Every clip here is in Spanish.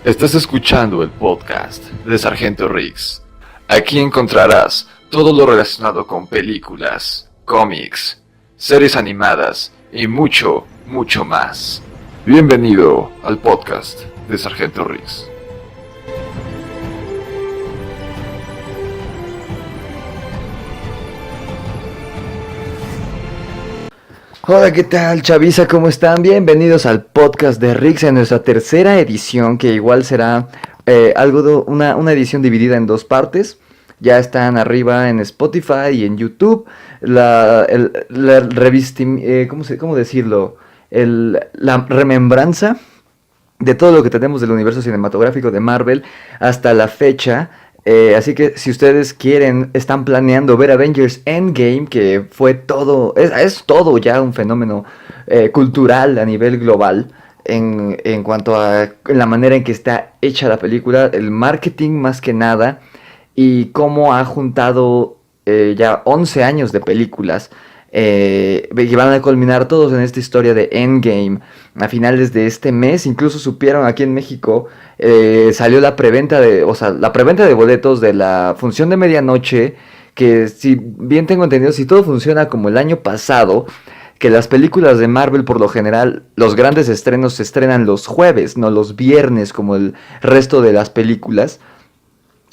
Estás escuchando el podcast de Sargento Riggs. Aquí encontrarás todo lo relacionado con películas, cómics, series animadas y mucho, mucho más. Bienvenido al podcast de Sargento Riggs. Hola, ¿qué tal, chaviza? ¿Cómo están? Bienvenidos al podcast de Riggs en nuestra tercera edición, que igual será una edición dividida en dos partes. Ya están arriba en Spotify y en YouTube. ¿Cómo decirlo? La remembranza de todo lo que tenemos del universo cinematográfico de Marvel hasta la fecha. Así que si ustedes están planeando ver Avengers Endgame, que fue todo, es todo ya un fenómeno cultural a nivel global en cuanto a la manera en que está hecha la película, el marketing más que nada, y cómo ha juntado ya 11 años de películas. Que van a culminar todos en esta historia de Endgame a finales de este mes. Incluso supieron aquí en México, salió la preventa de boletos de la función de medianoche, que si bien tengo entendido, si todo funciona como el año pasado, que las películas de Marvel por lo general, los grandes estrenos se estrenan los jueves, no los viernes como el resto de las películas.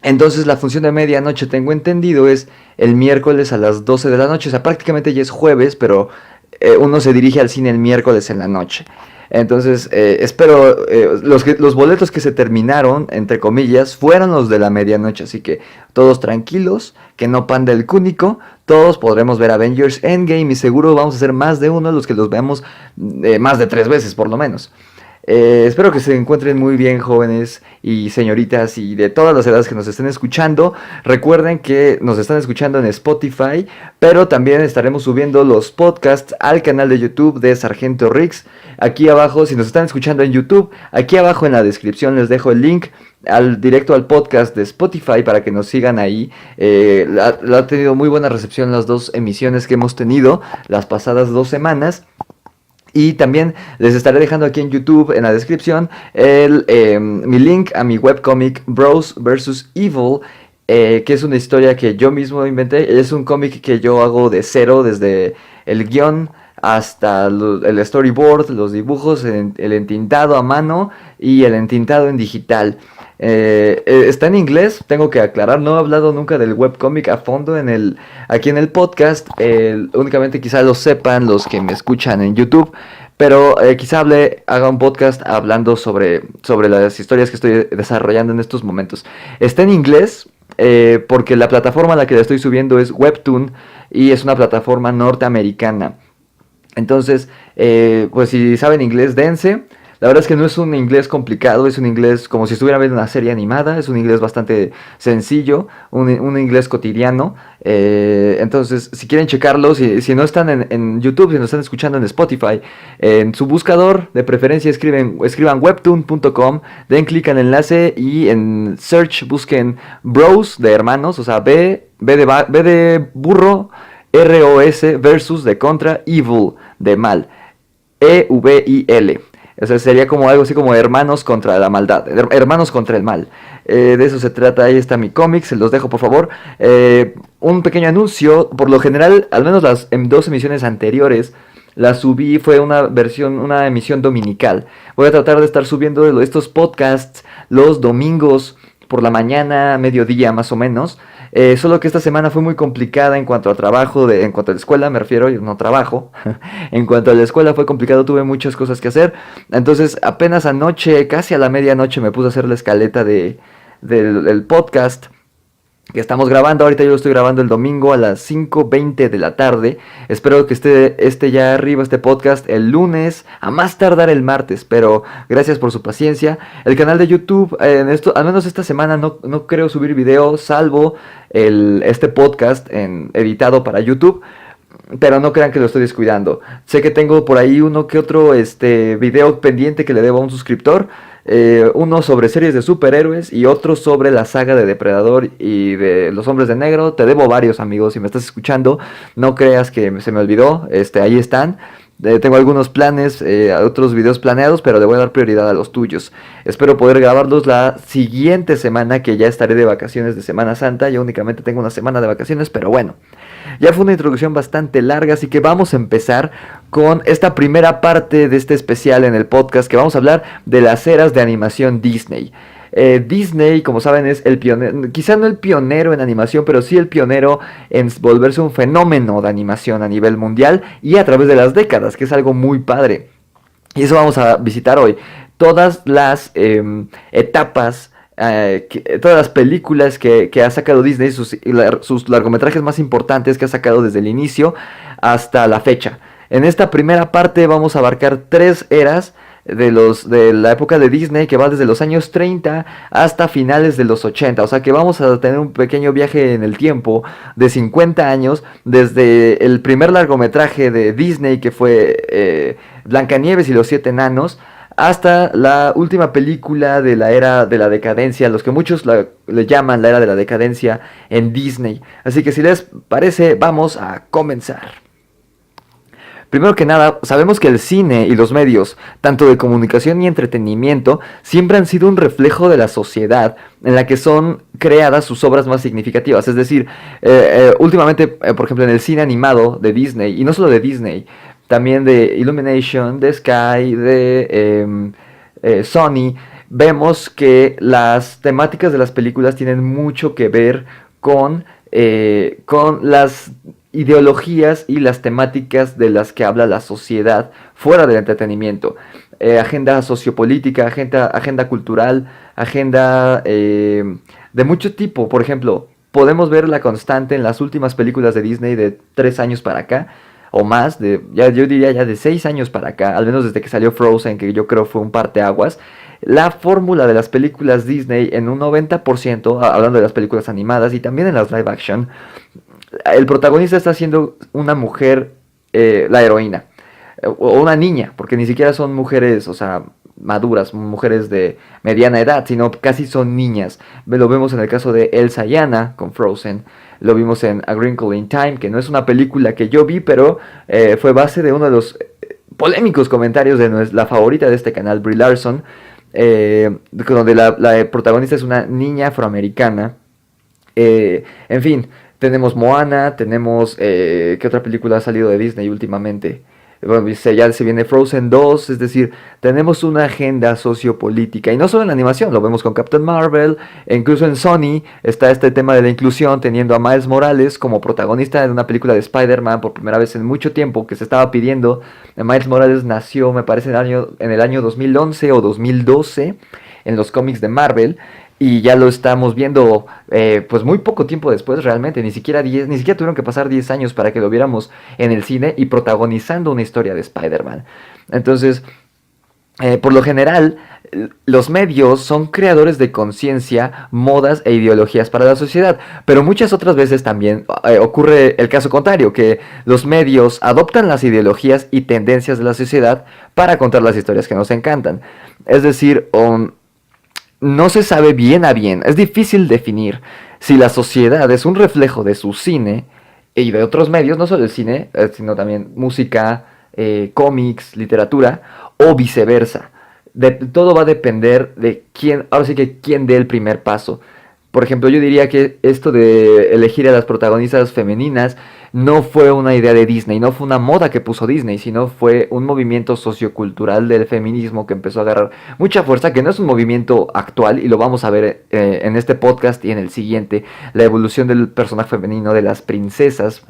Entonces la función de medianoche, tengo entendido, es el miércoles a las 12 de la noche. O sea, prácticamente ya es jueves, pero uno se dirige al cine el miércoles en la noche. Entonces, espero, los boletos que se terminaron, entre comillas, fueron los de la medianoche. Así que todos tranquilos, que no panda el cúnico. Todos podremos ver Avengers Endgame y seguro vamos a ser más de uno los que los veamos más de 3 veces por lo menos. Espero que se encuentren muy bien, jóvenes y señoritas y de todas las edades que nos estén escuchando. Recuerden que nos están escuchando en Spotify, pero también estaremos subiendo los podcasts al canal de YouTube de Sargento Riggs. Aquí abajo, si nos están escuchando en YouTube, aquí abajo en la descripción les dejo el link directo al podcast de Spotify para que nos sigan ahí. Ha tenido muy buena recepción las dos emisiones que hemos tenido las pasadas 2 semanas. Y también les estaré dejando aquí en YouTube, en la descripción, mi link a mi webcomic Bros vs. Evil, que es una historia que yo mismo inventé. Es un cómic que yo hago de cero, desde el guión hasta el storyboard, los dibujos, el entintado a mano y el entintado en digital. Está en inglés, tengo que aclarar, no he hablado nunca del webcomic a fondo aquí en el podcast. Únicamente quizá lo sepan los que me escuchan en YouTube, pero quizá haga un podcast hablando sobre las historias que estoy desarrollando en estos momentos. Está en inglés porque la plataforma a la que la estoy subiendo es Webtoon y es una plataforma norteamericana. Entonces, pues si saben inglés, dense. La verdad es que no es un inglés complicado, es un inglés como si estuvieran viendo una serie animada, es un inglés bastante sencillo, un inglés cotidiano. Entonces, si quieren checarlo, si no están en YouTube, si no están escuchando en Spotify, en su buscador de preferencia escriban webtoon.com, den clic en el enlace y en search busquen Bros de hermanos, o sea, B de burro, ROS versus de contra, Evil de mal, EVIL. O sea, sería como algo así como hermanos contra la maldad, hermanos contra el mal. De eso se trata, ahí está mi cómic, se los dejo por favor. Un pequeño anuncio, por lo general, al menos las 2 emisiones anteriores, las subí, fue una emisión dominical. Voy a tratar de estar subiendo estos podcasts los domingos por la mañana, mediodía más o menos. Solo que esta semana fue muy complicada en cuanto a trabajo, en cuanto a la escuela, me refiero, yo no trabajo. En cuanto a la escuela fue complicado, tuve muchas cosas que hacer. Entonces apenas anoche, casi a la medianoche, me puse a hacer la escaleta del podcast que estamos grabando. Ahorita yo lo estoy grabando el domingo a las 5:20 de la tarde. Espero que esté ya arriba este podcast el lunes, a más tardar el martes, pero gracias por su paciencia. El canal de YouTube, al menos esta semana no creo subir video, salvo este podcast editado para YouTube. Pero no crean que lo estoy descuidando. Sé que tengo por ahí uno que otro video pendiente que le debo a un suscriptor. Uno sobre series de superhéroes y otro sobre la saga de Depredador y de Los Hombres de Negro. Te debo varios, amigos, si me estás escuchando. No creas que se me olvidó, ahí están. Tengo algunos planes, otros videos planeados, pero le voy a dar prioridad a los tuyos. Espero poder grabarlos la siguiente semana, que ya estaré de vacaciones de Semana Santa. Yo únicamente tengo una semana de vacaciones, pero bueno. Ya fue una introducción bastante larga, así que vamos a empezar con esta primera parte de este especial en el podcast, que vamos a hablar de las eras de animación Disney. Disney, como saben, es el pionero, quizá no el pionero en animación, pero sí el pionero en volverse un fenómeno de animación a nivel mundial y a través de las décadas, que es algo muy padre. Y eso vamos a visitar hoy. Todas las etapas, todas las películas que ha sacado Disney, sus largometrajes más importantes que ha sacado desde el inicio hasta la fecha. En esta primera parte vamos a abarcar 3 eras de la época de Disney, que va desde los años 30 hasta finales de los 80. O sea que vamos a tener un pequeño viaje en el tiempo de 50 años, desde el primer largometraje de Disney, que fue Blancanieves y los 7 enanos, hasta la última película de la era de la decadencia, los que muchos le llaman la era de la decadencia en Disney. Así que si les parece, vamos a comenzar. Primero que nada, sabemos que el cine y los medios, tanto de comunicación y entretenimiento, siempre han sido un reflejo de la sociedad en la que son creadas sus obras más significativas. Es decir, últimamente, por ejemplo, en el cine animado de Disney, y no solo de Disney, también de Illumination, de Sky, de Sony, vemos que las temáticas de las películas tienen mucho que ver con las ideologías y las temáticas de las que habla la sociedad fuera del entretenimiento. Agenda sociopolítica, agenda cultural, agenda de mucho tipo. Por ejemplo, podemos ver la constante en las últimas películas de Disney de 3 años para acá, o más, yo diría ya de 6 años para acá, al menos desde que salió Frozen, que yo creo fue un parteaguas. La fórmula de las películas Disney en un 90%, hablando de las películas animadas y también en las live action, el protagonista está siendo una mujer, la heroína, o una niña, porque ni siquiera son mujeres, o sea, maduras, mujeres de mediana edad, sino casi son niñas. Lo vemos en el caso de Elsa y Anna con Frozen, lo vimos en A Wrinkle in Time, que no es una película que yo vi, pero fue base de uno de los polémicos comentarios de la favorita de este canal, Brie Larson, donde la protagonista es una niña afroamericana. En fin, tenemos Moana, tenemos... ¿qué otra película ha salido de Disney últimamente? Bueno, ya se viene Frozen 2, es decir, tenemos una agenda sociopolítica, y no solo en la animación, lo vemos con Captain Marvel, e incluso en Sony está este tema de la inclusión, teniendo a Miles Morales como protagonista de una película de Spider-Man por primera vez en mucho tiempo, que se estaba pidiendo. Miles Morales nació, me parece, en el año 2011 o 2012 en los cómics de Marvel, y ya lo estamos viendo pues muy poco tiempo después realmente, ni siquiera tuvieron que pasar 10 años para que lo viéramos en el cine y protagonizando una historia de Spider-Man. Entonces, por lo general, los medios son creadores de conciencia, modas e ideologías para la sociedad, pero muchas otras veces también ocurre el caso contrario, que los medios adoptan las ideologías y tendencias de la sociedad para contar las historias que nos encantan. Es decir, no se sabe bien a bien, es difícil definir si la sociedad es un reflejo de su cine y de otros medios, no solo el cine, sino también música, cómics, literatura, o viceversa. Todo va a depender de ahora sí que quién dé el primer paso. Por ejemplo, yo diría que esto de elegir a las protagonistas femeninas no fue una idea de Disney, no fue una moda que puso Disney, sino fue un movimiento sociocultural del feminismo que empezó a agarrar mucha fuerza, que no es un movimiento actual, y lo vamos a ver en este podcast y en el siguiente, la evolución del personaje femenino, de las princesas,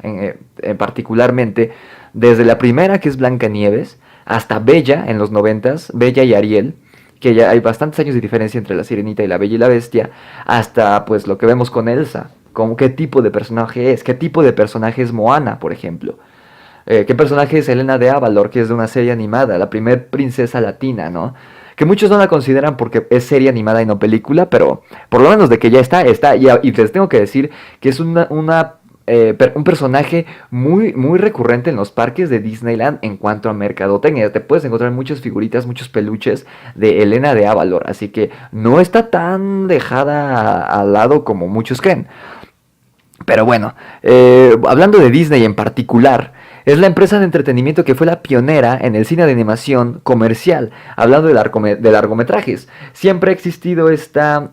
particularmente, desde la primera, que es Blancanieves, hasta Bella en los 90s, Bella y Ariel, que ya hay bastantes años de diferencia entre la Sirenita y la Bella y la Bestia, hasta pues lo que vemos con Elsa, como qué tipo de personaje es, qué tipo de personaje es Moana, por ejemplo. ¿Qué personaje es Helena de Avalor, que es de una serie animada, la primer princesa latina, ¿no? Que muchos no la consideran porque es serie animada y no película, pero por lo menos de que ya está, y les tengo que decir que es un personaje muy, muy recurrente en los parques de Disneyland en cuanto a mercadotecnia. Te puedes encontrar muchas figuritas, muchos peluches de Helena de Avalor, así que no está tan dejada al lado como muchos creen. Pero bueno, hablando de Disney en particular, es la empresa de entretenimiento que fue la pionera en el cine de animación comercial, hablando de largometrajes. Siempre ha existido esta,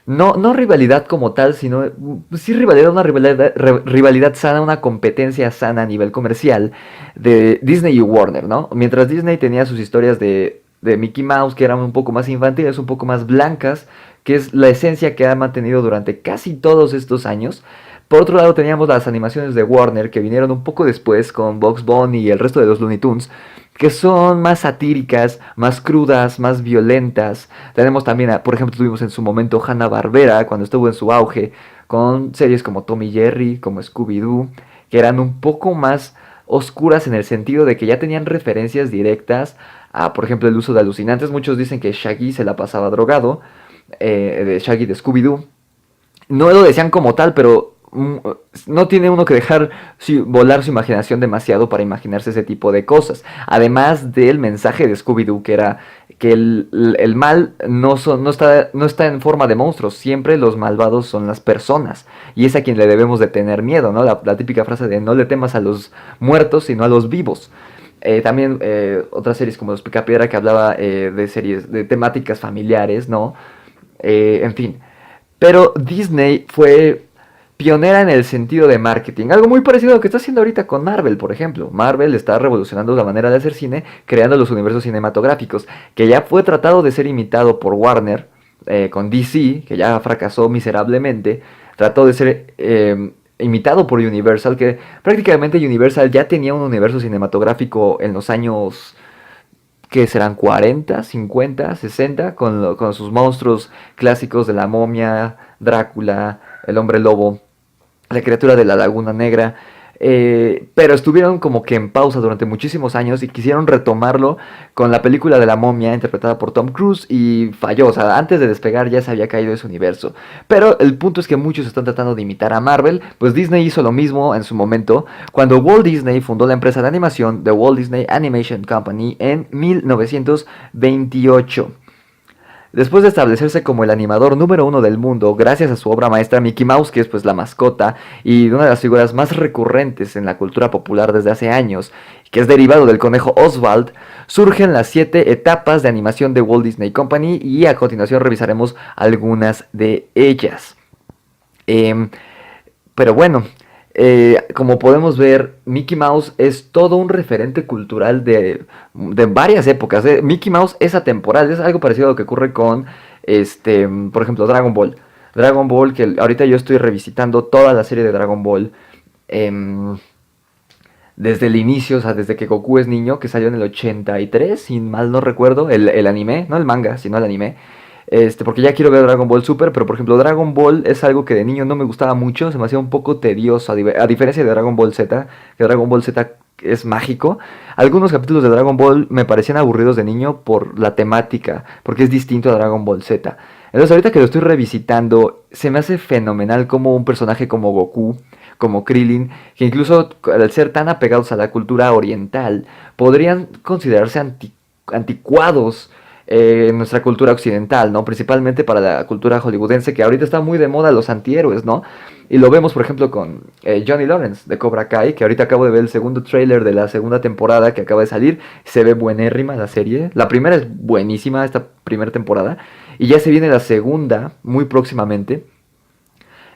no rivalidad como tal, sino sí rivalidad, una rivalidad sana, una competencia sana a nivel comercial de Disney y Warner, ¿no? Mientras Disney tenía sus historias de Mickey Mouse, que eran un poco más infantiles, un poco más blancas, que es la esencia que ha mantenido durante casi todos estos años. Por otro lado teníamos las animaciones de Warner, que vinieron un poco después con Bugs Bunny y el resto de los Looney Tunes, que son más satíricas, más crudas, más violentas. Tenemos también, por ejemplo, tuvimos en su momento Hanna-Barbera, cuando estuvo en su auge, con series como Tom y Jerry, como Scooby-Doo, que eran un poco más oscuras en el sentido de que ya tenían referencias directas a, por ejemplo, el uso de alucinantes. Muchos dicen que Shaggy se la pasaba drogado, de Shaggy de Scooby-Doo. No lo decían como tal, pero no tiene uno que dejar volar su imaginación demasiado para imaginarse ese tipo de cosas. Además del mensaje de Scooby-Doo, que era que el mal no está en forma de monstruos, siempre los malvados son las personas. Y es a quien le debemos de tener miedo, ¿no? La típica frase de no le temas a los muertos, sino a los vivos. También otras series como Los Picapiedra, que hablaba de series, de temáticas familiares, ¿no? En fin. Pero Disney fue pionera en el sentido de marketing. Algo muy parecido a lo que está haciendo ahorita con Marvel, por ejemplo. Marvel está revolucionando la manera de hacer cine, creando los universos cinematográficos, que ya fue tratado de ser imitado por Warner, con DC, que ya fracasó miserablemente. Trató de ser imitado por Universal, que prácticamente Universal ya tenía un universo cinematográfico en los años que serán 40, 50, 60, con sus monstruos clásicos de la momia, Drácula, el hombre lobo, la criatura de la Laguna Negra. Pero estuvieron como que en pausa durante muchísimos años y quisieron retomarlo con la película de la momia interpretada por Tom Cruise y falló. O sea, antes de despegar ya se había caído ese universo. Pero el punto es que muchos están tratando de imitar a Marvel. Pues Disney hizo lo mismo en su momento cuando Walt Disney fundó la empresa de animación The Walt Disney Animation Company en 1928. Después de establecerse como el animador número uno del mundo, gracias a su obra maestra Mickey Mouse, que es pues la mascota y una de las figuras más recurrentes en la cultura popular desde hace años, que es derivado del conejo Oswald, surgen las 7 etapas de animación de Walt Disney Company y a continuación revisaremos algunas de ellas. Pero bueno, como podemos ver, Mickey Mouse es todo un referente cultural de varias épocas. Mickey Mouse es atemporal, es algo parecido a lo que ocurre con, por ejemplo, Dragon Ball. Dragon Ball, que ahorita yo estoy revisitando toda la serie de Dragon Ball desde el inicio, o sea, desde que Goku es niño, que salió en el 83, si mal no recuerdo, el anime, no el manga, sino el anime. Porque ya quiero ver Dragon Ball Super, pero por ejemplo Dragon Ball es algo que de niño no me gustaba mucho, se me hacía un poco tedioso, a diferencia de Dragon Ball Z, que Dragon Ball Z es mágico. Algunos capítulos de Dragon Ball me parecían aburridos de niño por la temática, porque es distinto a Dragon Ball Z. Entonces ahorita que lo estoy revisitando, se me hace fenomenal como un personaje como Goku, como Krillin, que incluso al ser tan apegados a la cultura oriental, podrían considerarse anticuados en nuestra cultura occidental, ¿no? Principalmente para la cultura hollywoodense, que ahorita está muy de moda los antihéroes, ¿no? Y lo vemos, por ejemplo, con Johnny Lawrence de Cobra Kai, que ahorita acabo de ver el segundo tráiler de la segunda temporada que acaba de salir. Se ve buenérrima la serie. La primera es buenísima, esta primera temporada. Y ya se viene la segunda, muy próximamente.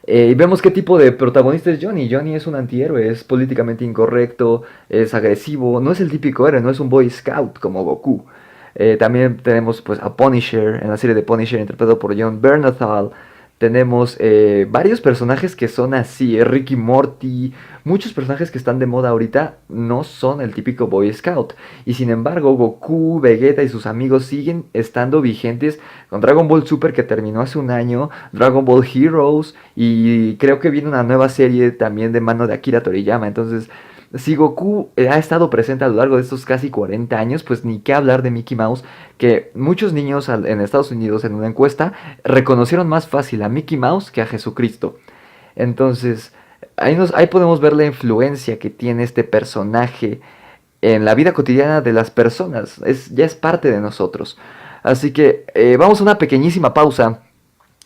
Y vemos qué tipo de protagonista es Johnny. Johnny es un antihéroe, es políticamente incorrecto, es agresivo, no es el típico héroe, no es un Boy Scout como Goku. También tenemos pues a Punisher, en la serie de Punisher interpretado por Jon Bernthal. Tenemos varios personajes que son así, Ricky Morty, muchos personajes que están de moda ahorita no son el típico Boy Scout. Y sin embargo, Goku, Vegeta y sus amigos siguen estando vigentes con Dragon Ball Super que terminó hace un año, Dragon Ball Heroes y creo que viene una nueva serie también de mano de Akira Toriyama. Entonces, si Goku ha estado presente a lo largo de estos casi 40 años, pues ni qué hablar de Mickey Mouse, que muchos niños en Estados Unidos en una encuesta reconocieron más fácil a Mickey Mouse que a Jesucristo. Entonces, ahí podemos ver la influencia que tiene este personaje en la vida cotidiana de las personas. Ya es parte de nosotros. Así que vamos a una pequeñísima pausa.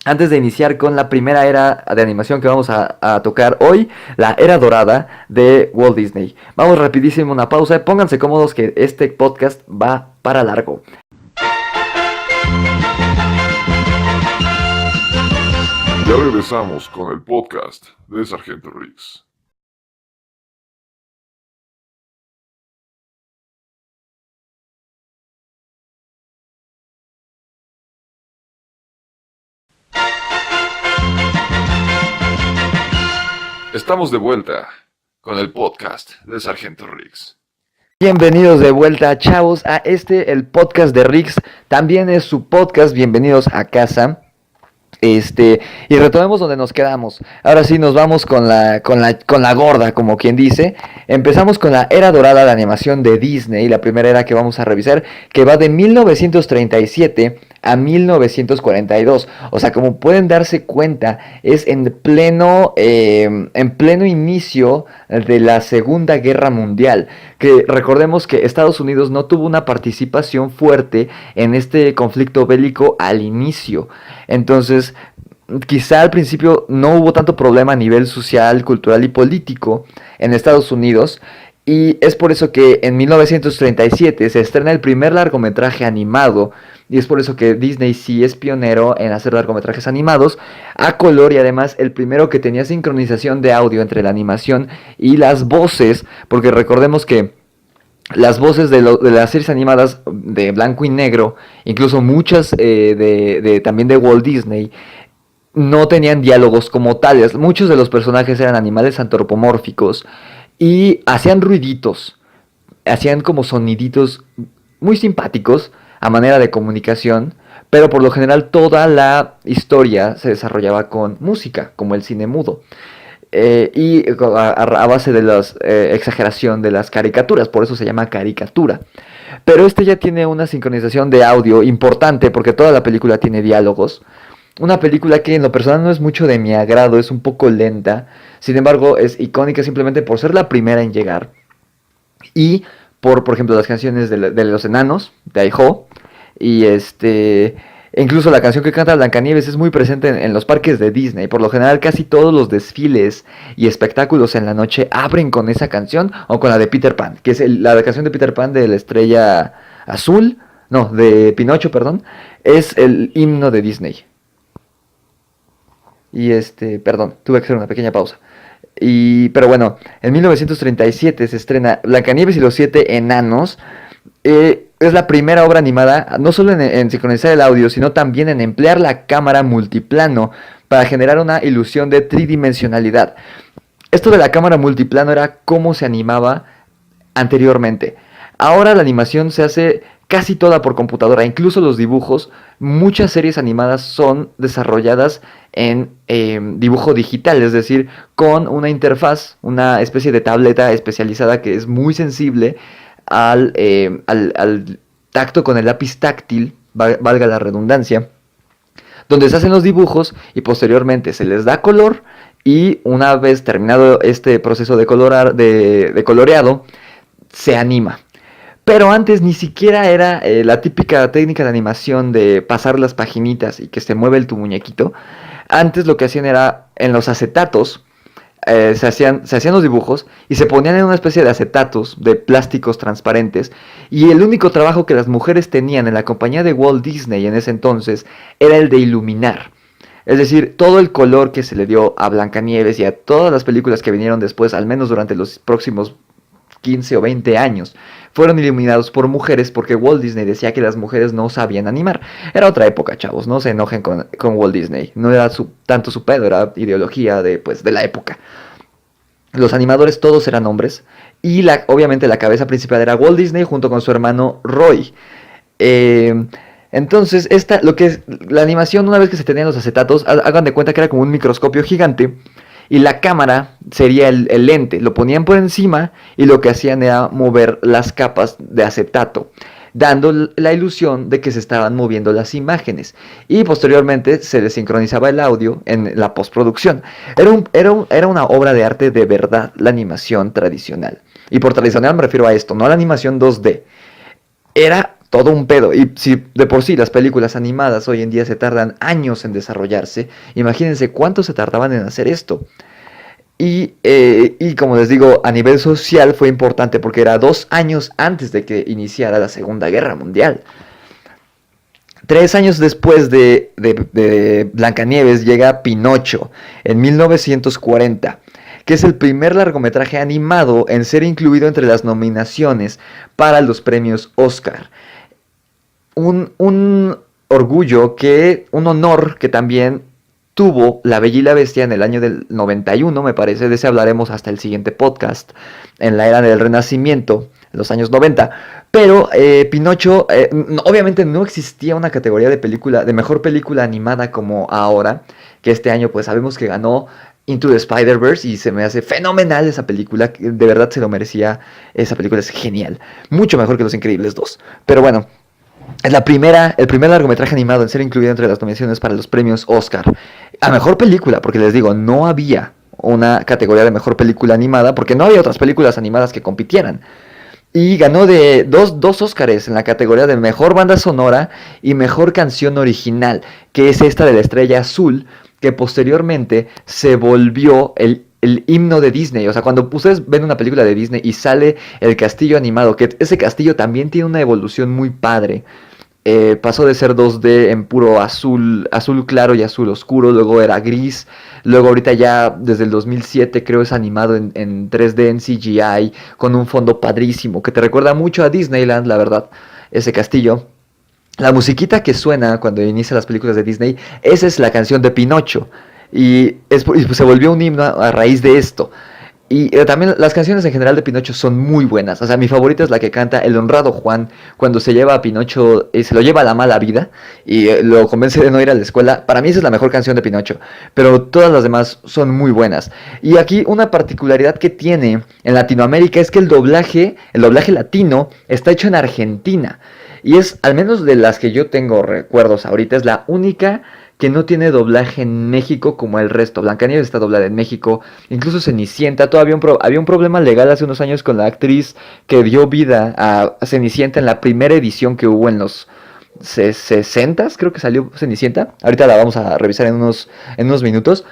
Antes de iniciar con la primera era de animación que vamos a tocar hoy, la era dorada de Walt Disney. Vamos rapidísimo a una pausa, pónganse cómodos que este podcast va para largo. Ya regresamos con el podcast de Sargento Riggs. Estamos de vuelta con el podcast de Sargento Riggs. Bienvenidos de vuelta, chavos, a el podcast de Riggs. También es su podcast, bienvenidos a casa. Y retomemos donde nos quedamos. Ahora sí nos vamos con la gorda, como quien dice. Empezamos con la era dorada de animación de Disney, la primera era que vamos a revisar, que va de 1937 a 1942. O sea, como pueden darse cuenta, es en pleno inicio de la Segunda Guerra Mundial. Que recordemos que Estados Unidos no tuvo una participación fuerte en este conflicto bélico al inicio. Entonces, quizá al principio no hubo tanto problema a nivel social, cultural y político en Estados Unidos. Y es por eso que en 1937 se estrena el primer largometraje animado. Y es por eso que Disney sí es pionero en hacer largometrajes animados a color, y además el primero que tenía sincronización de audio entre la animación y las voces, porque recordemos que las voces de las series animadas de blanco y negro, incluso muchas también de Walt Disney, no tenían diálogos como tales. Muchos de los personajes eran animales antropomórficos y hacían ruiditos, hacían como soniditos muy simpáticos a manera de comunicación, pero por lo general toda la historia se desarrollaba con música, como el cine mudo. Y a base de la exageración de las caricaturas, por eso se llama caricatura. Pero ya tiene una sincronización de audio importante, porque toda la película tiene diálogos. Una película que en lo personal no es mucho de mi agrado, es un poco lenta. Sin embargo, es icónica simplemente por ser la primera en llegar. Y por ejemplo, las canciones de los enanos, de Aiho. Y incluso la canción que canta Blancanieves es muy presente en los parques de Disney. Por lo general, casi todos los desfiles y espectáculos en la noche abren con esa canción o con la de Peter Pan, que es la canción de Peter Pan de la estrella azul. No, de Pinocho, perdón. Es el himno de Disney. Y perdón, tuve que hacer una pequeña pausa. Pero bueno, en 1937 se estrena Blancanieves y los 7 enanos. Es la primera obra animada, no solo en sincronizar el audio, sino también en emplear la cámara multiplano para generar una ilusión de tridimensionalidad. Esto de la cámara multiplano era cómo se animaba anteriormente. Ahora la animación se hace casi toda por computadora, incluso los dibujos. Muchas series animadas son desarrolladas en dibujo digital, es decir, con una interfaz, una especie de tableta especializada que es muy sensible al tacto con el lápiz táctil, valga la redundancia, donde se hacen los dibujos y posteriormente se les da color, y una vez terminado este proceso de coloreado, se anima. Pero antes ni siquiera era la típica técnica de animación de pasar las paginitas y que se mueve tu muñequito. Antes lo que hacían era, en los acetatos, se hacían los dibujos y se ponían en una especie de acetatos de plásticos transparentes, y el único trabajo que las mujeres tenían en la compañía de Walt Disney en ese entonces era el de iluminar. Es decir, todo el color que se le dio a Blancanieves y a todas las películas que vinieron después, al menos durante los próximos 15 o 20 años, fueron iluminados por mujeres, porque Walt Disney decía que las mujeres no sabían animar. Era otra época, chavos, no se enojen con Walt Disney. No era tanto su pedo, era ideología de la época. Los animadores todos eran hombres, y obviamente la cabeza principal era Walt Disney junto con su hermano Roy. Entonces, lo que es la animación, una vez que se tenían los acetatos, hagan de cuenta que era como un microscopio gigante, y la cámara sería el lente. Lo ponían por encima y lo que hacían era mover las capas de acetato, dando la ilusión de que se estaban moviendo las imágenes, y posteriormente se les sincronizaba el audio en la postproducción. Era una obra de arte de verdad, la animación tradicional. Y por tradicional me refiero a esto, no a la animación 2D. Era todo un pedo. Y si de por sí las películas animadas hoy en día se tardan años en desarrollarse, imagínense cuánto se tardaban en hacer esto. Y como les digo, a nivel social fue importante porque era 2 años antes de que iniciara la Segunda Guerra Mundial. 3 años después de Blancanieves llega Pinocho en 1940, que es el primer largometraje animado en ser incluido entre las nominaciones para los premios Oscar. Un orgullo, un honor que también tuvo La Bella y la Bestia en el año del 91, me parece. De ese hablaremos hasta el siguiente podcast, en la era del Renacimiento, en los años 90. Pero Pinocho, obviamente no existía una categoría de mejor película animada como ahora, que este año pues sabemos que ganó Into the Spider-Verse y se me hace fenomenal esa película, de verdad se lo merecía. Esa película es genial, mucho mejor que Los Increíbles 2. Pero bueno, es el primer largometraje animado en ser incluido entre las nominaciones para los premios Oscar a mejor película, porque les digo, no había una categoría de mejor película animada, porque no había otras películas animadas que compitieran. Y ganó de dos Óscares en la categoría de mejor banda sonora y mejor canción original, que es esta de La Estrella Azul, que posteriormente se volvió el himno de Disney. O sea, cuando ustedes ven una película de Disney y sale el castillo animado, que ese castillo también tiene una evolución muy padre. Pasó de ser 2D en puro azul claro y azul oscuro, luego era gris, luego ahorita ya desde el 2007 creo es animado en 3D, en CGI, con un fondo padrísimo, que te recuerda mucho a Disneyland, la verdad, ese castillo. La musiquita que suena cuando inicia las películas de Disney, esa es la canción de Pinocho, y se volvió un himno a raíz de esto. Y también las canciones en general de Pinocho son muy buenas. O sea, mi favorita es la que canta el honrado Juan cuando se lleva a Pinocho, se lo lleva a la mala vida y lo convence de no ir a la escuela. Para mí esa es la mejor canción de Pinocho, pero todas las demás son muy buenas. Y aquí una particularidad que tiene en Latinoamérica es que el doblaje latino está hecho en Argentina. Y es, al menos de las que yo tengo recuerdos ahorita, es la única que no tiene doblaje en México como el resto. Blancanieves está doblada en México, incluso Cenicienta. Todavía había un problema legal hace unos años con la actriz que dio vida a Cenicienta en la primera edición que hubo en los 60s, creo que salió Cenicienta. Ahorita la vamos a revisar en unos minutos.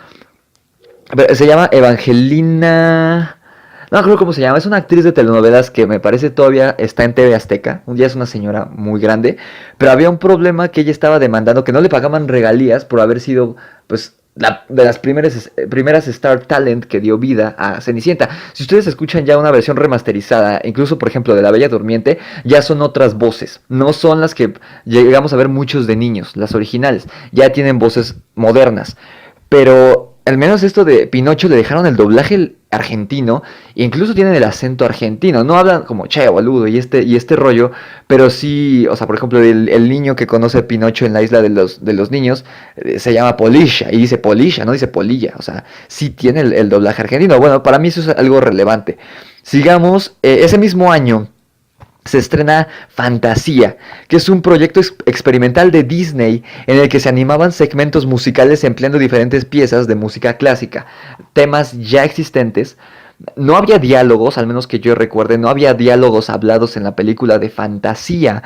Se llama Evangelina... No creo cómo se llama, es una actriz de telenovelas que me parece todavía está en TV Azteca. Un día es una señora muy grande, pero había un problema que ella estaba demandando, que no le pagaban regalías por haber sido, pues, de las primeras Star Talent que dio vida a Cenicienta. Si ustedes escuchan ya una versión remasterizada, incluso por ejemplo de La Bella Durmiente, ya son otras voces. No son las que llegamos a ver muchos de niños, las originales. Ya tienen voces modernas. Pero al menos esto de Pinocho le dejaron el doblaje argentino, e incluso tienen el acento argentino, no hablan como che boludo y este rollo, pero sí, o sea, por ejemplo, el niño que conoce a Pinocho en la isla de los niños se llama Polilla, y dice Polilla, no dice Polilla, o sea, sí tiene el doblaje argentino. Bueno, para mí eso es algo relevante. Sigamos, ese mismo año se estrena Fantasía, que es un proyecto experimental de Disney en el que se animaban segmentos musicales empleando diferentes piezas de música clásica, temas ya existentes. No había diálogos, al menos que yo recuerde, no había diálogos hablados en la película de Fantasía.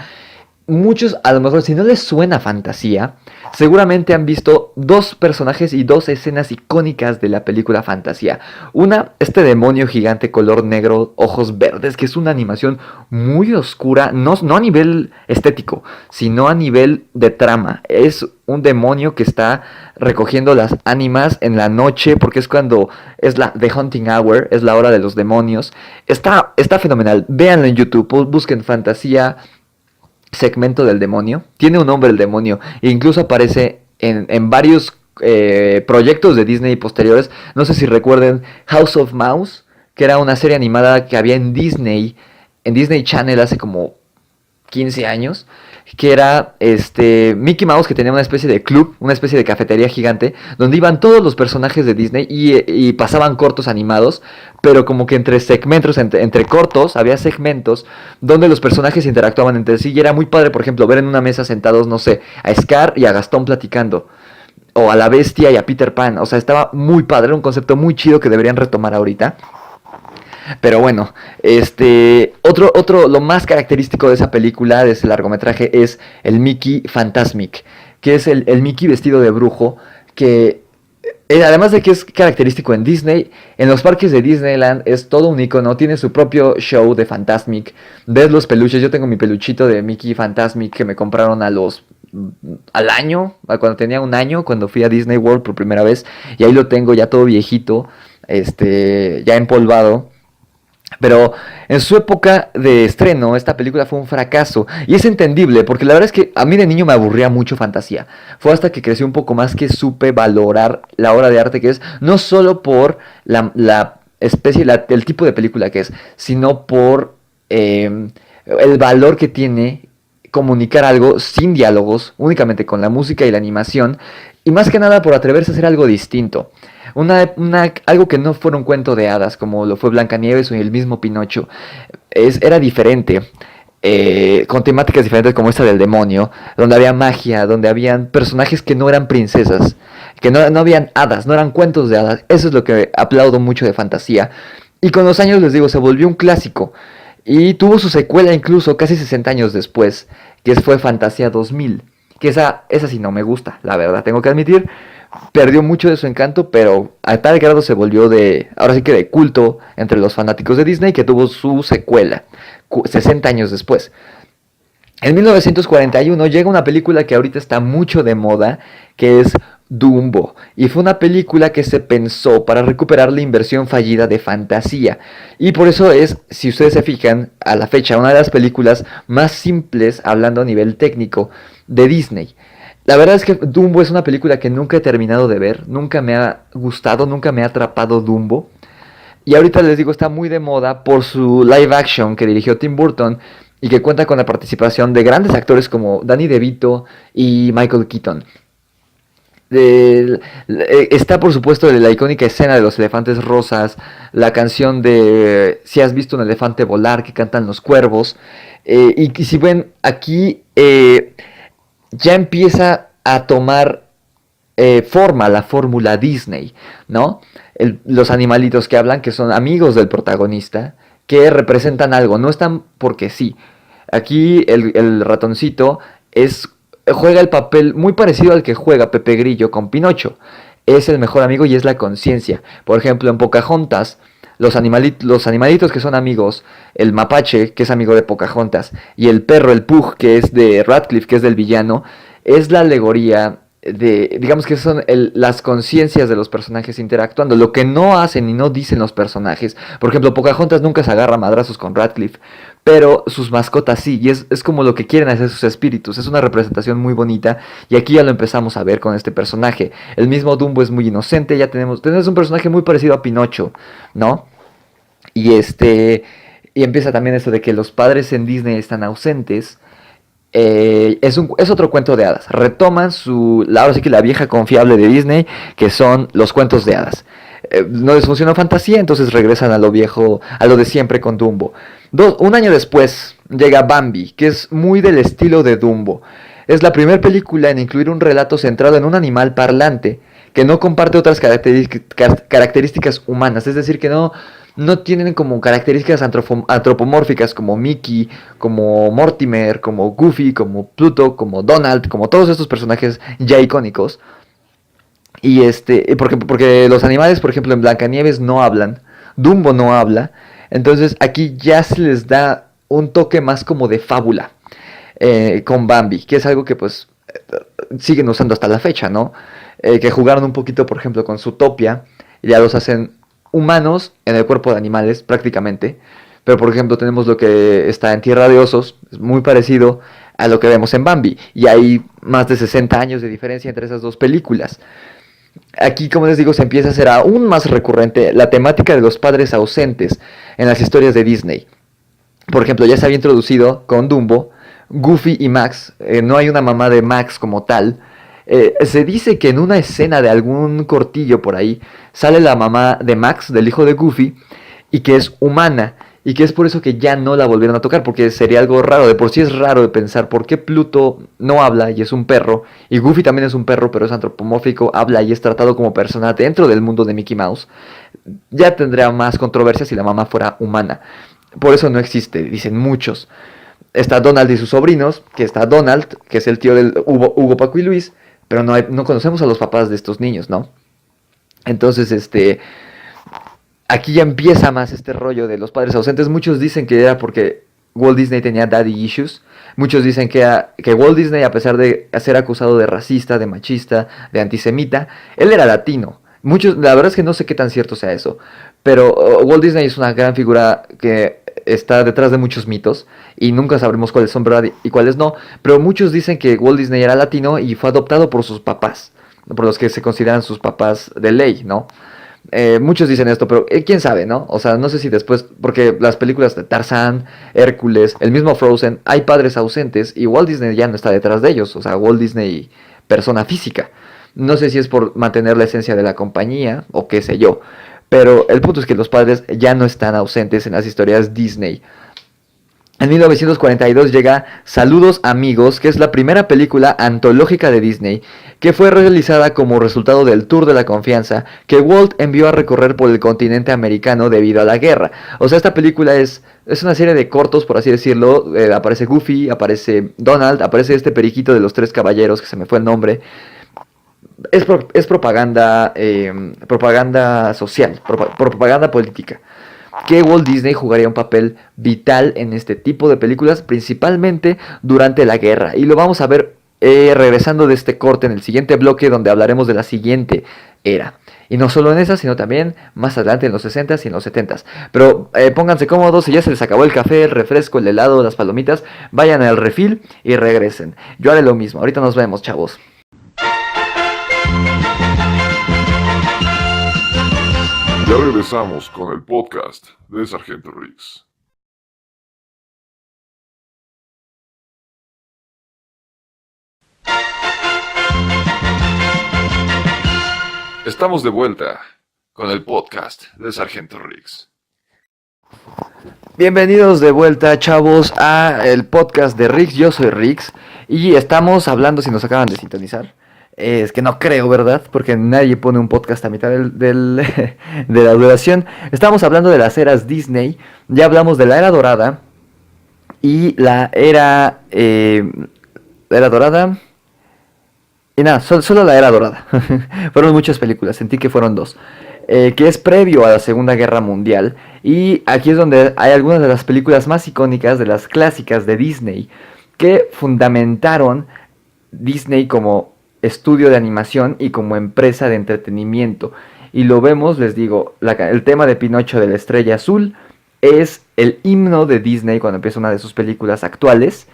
Muchos, a lo mejor, si no les suena Fantasía, seguramente han visto 2 personajes y 2 escenas icónicas de la película Fantasía. Una, este demonio gigante color negro, ojos verdes, que es una animación muy oscura, no a nivel estético, sino a nivel de trama. Es un demonio que está recogiendo las ánimas en la noche, porque es cuando es The Hunting Hour, es la hora de los demonios. Está fenomenal, véanlo en YouTube, busquen Fantasía segmento del demonio. Tiene un nombre el demonio, e incluso aparece en varios proyectos de Disney posteriores. No sé si recuerden House of Mouse, que era una serie animada que había en Disney Channel hace como 15 años, que era Mickey Mouse, que tenía una especie de club, una especie de cafetería gigante, donde iban todos los personajes de Disney y pasaban cortos animados, pero como que entre segmentos, entre cortos, había segmentos donde los personajes interactuaban entre sí, y era muy padre, por ejemplo, ver en una mesa sentados, no sé, a Scar y a Gastón platicando, o a la Bestia y a Peter Pan. O sea, estaba muy padre, era un concepto muy chido que deberían retomar ahorita. Pero bueno, lo más característico de esa película, de ese largometraje, es el Mickey Fantasmic, que es el Mickey vestido de brujo, que además de que es característico en Disney, en los parques de Disneyland es todo un icono, tiene su propio show de Fantasmic. Ves los peluches, yo tengo mi peluchito de Mickey Fantasmic que me compraron al año, cuando tenía un año, cuando fui a Disney World por primera vez, y ahí lo tengo ya todo viejito, ya empolvado. Pero en su época de estreno, esta película fue un fracaso. Y es entendible, porque la verdad es que a mí de niño me aburría mucho fantasía. Fue hasta que crecí un poco más que supe valorar la obra de arte que es, no solo por la especie, el tipo de película que es, sino por el valor que tiene comunicar algo sin diálogos, únicamente con la música y la animación, y más que nada por atreverse a hacer algo distinto. Algo que no fuera un cuento de hadas, como lo fue Blancanieves o el mismo Pinocho. Era diferente, con temáticas diferentes como esta del demonio, donde había magia, donde habían personajes que no eran princesas, que no habían hadas, no eran cuentos de hadas. Eso es lo que aplaudo mucho de fantasía. Y con los años, les digo, se volvió un clásico. Y tuvo su secuela incluso casi 60 años después, que fue Fantasía 2000. Que esa sí no me gusta, la verdad, tengo que admitir. Perdió mucho de su encanto, pero a tal grado se volvió ahora sí que de culto entre los fanáticos de Disney, que tuvo su secuela 60 años después. En 1941 llega una película que ahorita está mucho de moda, que es Dumbo. Y fue una película que se pensó para recuperar la inversión fallida de fantasía. Y por eso es, si ustedes se fijan, a la fecha, una de las películas más simples, hablando a nivel técnico, de Disney. La verdad es que Dumbo es una película que nunca he terminado de ver, nunca me ha gustado, nunca me ha atrapado Dumbo. Y ahorita les digo, está muy de moda por su live action que dirigió Tim Burton y que cuenta con la participación de grandes actores como Danny DeVito y Michael Keaton. Está por supuesto la icónica escena de los elefantes rosas, la canción de Si has visto un elefante volar que cantan los cuervos. Y si ven aquí... ya empieza a tomar forma la fórmula Disney, ¿no? Los animalitos que hablan, que son amigos del protagonista, que representan algo, no están porque sí. Aquí el ratoncito juega el papel muy parecido al que juega Pepe Grillo con Pinocho. Es el mejor amigo y es la conciencia. Por ejemplo, en Pocahontas, los animalitos que son amigos, el mapache, que es amigo de Pocahontas, y el perro, el Pug, que es de Radcliffe, que es del villano, es la alegoría digamos que son las conciencias de los personajes interactuando, lo que no hacen y no dicen los personajes. Por ejemplo, Pocahontas nunca se agarra a madrazos con Radcliffe, pero sus mascotas sí, y es como lo que quieren hacer sus espíritus. Es una representación muy bonita, y aquí ya lo empezamos a ver con este personaje. El mismo Dumbo es muy inocente, ya tenemos un personaje muy parecido a Pinocho, ¿no? Y y empieza también esto de que los padres en Disney están ausentes. Es otro cuento de hadas. Retoman ahora sí que la vieja confiable de Disney, que son los cuentos de hadas. No les funcionó fantasía, entonces regresan a lo viejo, a lo de siempre con Dumbo. Un año después llega Bambi, que es muy del estilo de Dumbo. Es la primera película en incluir un relato centrado en un animal parlante que no comparte otras características humanas. Es decir, que no tienen como características antropomórficas como Mickey, como Mortimer, como Goofy, como Pluto, como Donald, como todos estos personajes ya icónicos. Y porque los animales, por ejemplo, en Blancanieves no hablan, Dumbo no habla, entonces aquí ya se les da un toque más como de fábula con Bambi, que es algo que pues siguen usando hasta la fecha, ¿no? Que jugaron un poquito, por ejemplo, con Zootopia, y ya los hacen humanos en el cuerpo de animales prácticamente, pero por ejemplo tenemos lo que está en Tierra de Osos, es muy parecido a lo que vemos en Bambi, y hay más de 60 años de diferencia entre esas dos películas. Aquí, como les digo, se empieza a hacer aún más recurrente la temática de los padres ausentes en las historias de Disney. Por ejemplo, ya se había introducido con Dumbo, Goofy y Max, no hay una mamá de Max como tal. Se dice que en una escena de algún cortillo por ahí sale la mamá de Max, del hijo de Goofy, y que es humana, y que es por eso que ya no la volvieron a tocar, porque sería algo raro. De por sí es raro de pensar por qué Pluto no habla y es un perro, y Goofy también es un perro pero es antropomórfico, habla y es tratado como persona dentro del mundo de Mickey Mouse. ya tendría más controversia si la mamá fuera humana. Por eso no existe, dicen muchos. Está Donald y sus sobrinos, que está Donald, que es el tío del Hugo, Paco y Luis, pero no conocemos a los papás de estos niños, ¿no? Entonces, aquí ya empieza más este rollo de los padres ausentes. Muchos dicen que era porque Walt Disney tenía daddy issues. Muchos dicen que Walt Disney, a pesar de ser acusado de racista, de machista, de antisemita, él era latino. La verdad es que no sé qué tan cierto sea eso. Pero Walt Disney es una gran figura que está detrás de muchos mitos y nunca sabremos cuáles son verdad y cuáles no. Pero muchos dicen que Walt Disney era latino y fue adoptado por sus papás, por los que se consideran sus papás de ley, ¿no? Muchos dicen esto, pero quién sabe, ¿no? O sea, no sé si después, porque las películas de Tarzán, Hércules, el mismo Frozen, hay padres ausentes y Walt Disney ya no está detrás de ellos, o sea, Walt Disney, persona física. No sé si es por mantener la esencia de la compañía o qué sé yo, pero el punto es que los padres ya no están ausentes en las historias Disney. En 1942 llega Saludos Amigos, que es la primera película antológica de Disney, que fue realizada como resultado del Tour de la Confianza que Walt envió a recorrer por el continente americano debido a la guerra. O sea, esta película es una serie de cortos, por así decirlo. Aparece Goofy, aparece Donald, aparece este periquito de los tres caballeros, que se me fue el nombre. Es propaganda, propaganda social, propaganda política, que Walt Disney jugaría un papel vital en este tipo de películas, principalmente durante la guerra. Y lo vamos a ver regresando de este corte en el siguiente bloque, donde hablaremos de la siguiente era. Y no solo en esa, sino también más adelante en los 60s y en los 70s. Pero pónganse cómodos, si ya se les acabó el café, el refresco, el helado, las palomitas, vayan al refil y regresen. Yo haré lo mismo. Ahorita nos vemos, chavos. Ya regresamos con el podcast de Sargento Riggs. Estamos de vuelta con el podcast de Sargento Riggs. Bienvenidos de vuelta, chavos, a el podcast de Riggs. Yo soy Riggs y estamos hablando, si nos acaban de sintonizar, es que no creo, ¿verdad? Porque nadie pone un podcast a mitad de la duración. Estamos hablando de las eras Disney. Ya hablamos de la era dorada y la era dorada. Y nada, solo la era dorada. Fueron muchas películas, sentí que fueron dos. Que es previo a la Segunda Guerra Mundial. Y aquí es donde hay algunas de las películas más icónicas, de las clásicas de Disney, que fundamentaron Disney como estudio de animación y como empresa de entretenimiento. Y lo vemos, les digo, el tema de Pinocho de la Estrella Azul es el himno de Disney cuando empieza una de sus películas actuales.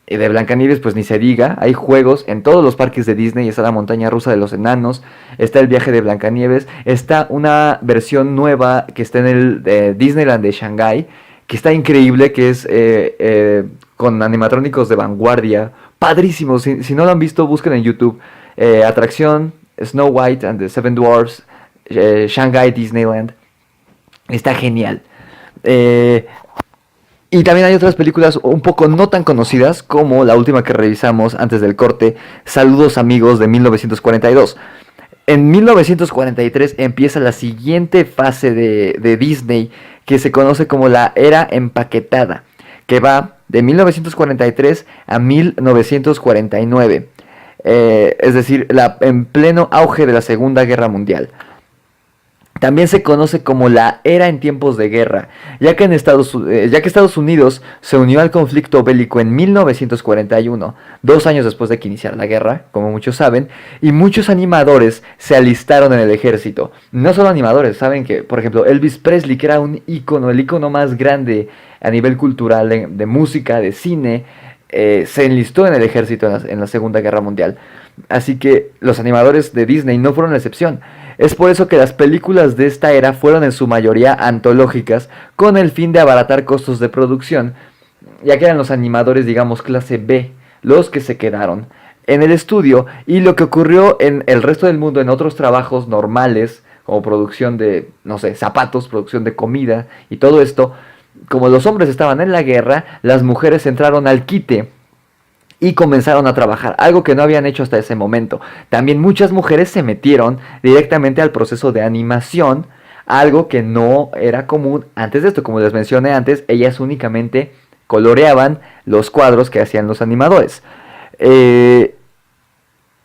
De Blancanieves, pues ni se diga, hay juegos en todos los parques de Disney, está la montaña rusa de los enanos, está el viaje de Blancanieves, está una versión nueva que está en el Disneyland de Shanghái, que está increíble, que es con animatrónicos de vanguardia, padrísimo. Si no lo han visto, busquen en YouTube. Atracción Snow White and the Seven Dwarfs, Shanghai Disneyland. Está genial. Y también hay otras películas un poco no tan conocidas, como la última que revisamos antes del corte, Saludos Amigos, de 1942. En 1943 empieza la siguiente fase de Disney, que se conoce como la era empaquetada, que va de 1943 a 1949. Es decir, en pleno auge de la Segunda Guerra Mundial. También se conoce como la era en tiempos de guerra, ya que Estados Unidos se unió al conflicto bélico en 1941, 2 años después de que iniciara la guerra, como muchos saben, y muchos animadores se alistaron en el ejército. No solo animadores, saben que, por ejemplo, Elvis Presley, que era un ícono, el ícono más grande a nivel cultural de música, de cine, se enlistó en el ejército en la Segunda Guerra Mundial. Así que los animadores de Disney no fueron la excepción. Es por eso que las películas de esta era fueron en su mayoría antológicas, con el fin de abaratar costos de producción, ya que eran los animadores, digamos, clase B, los que se quedaron en el estudio. Y lo que ocurrió en el resto del mundo, en otros trabajos normales, como producción de, no sé, zapatos, producción de comida y todo esto, como los hombres estaban en la guerra, las mujeres entraron al quite y comenzaron a trabajar, algo que no habían hecho hasta ese momento. También muchas mujeres se metieron directamente al proceso de animación, algo que no era común antes de esto. Como les mencioné antes, ellas únicamente coloreaban los cuadros que hacían los animadores.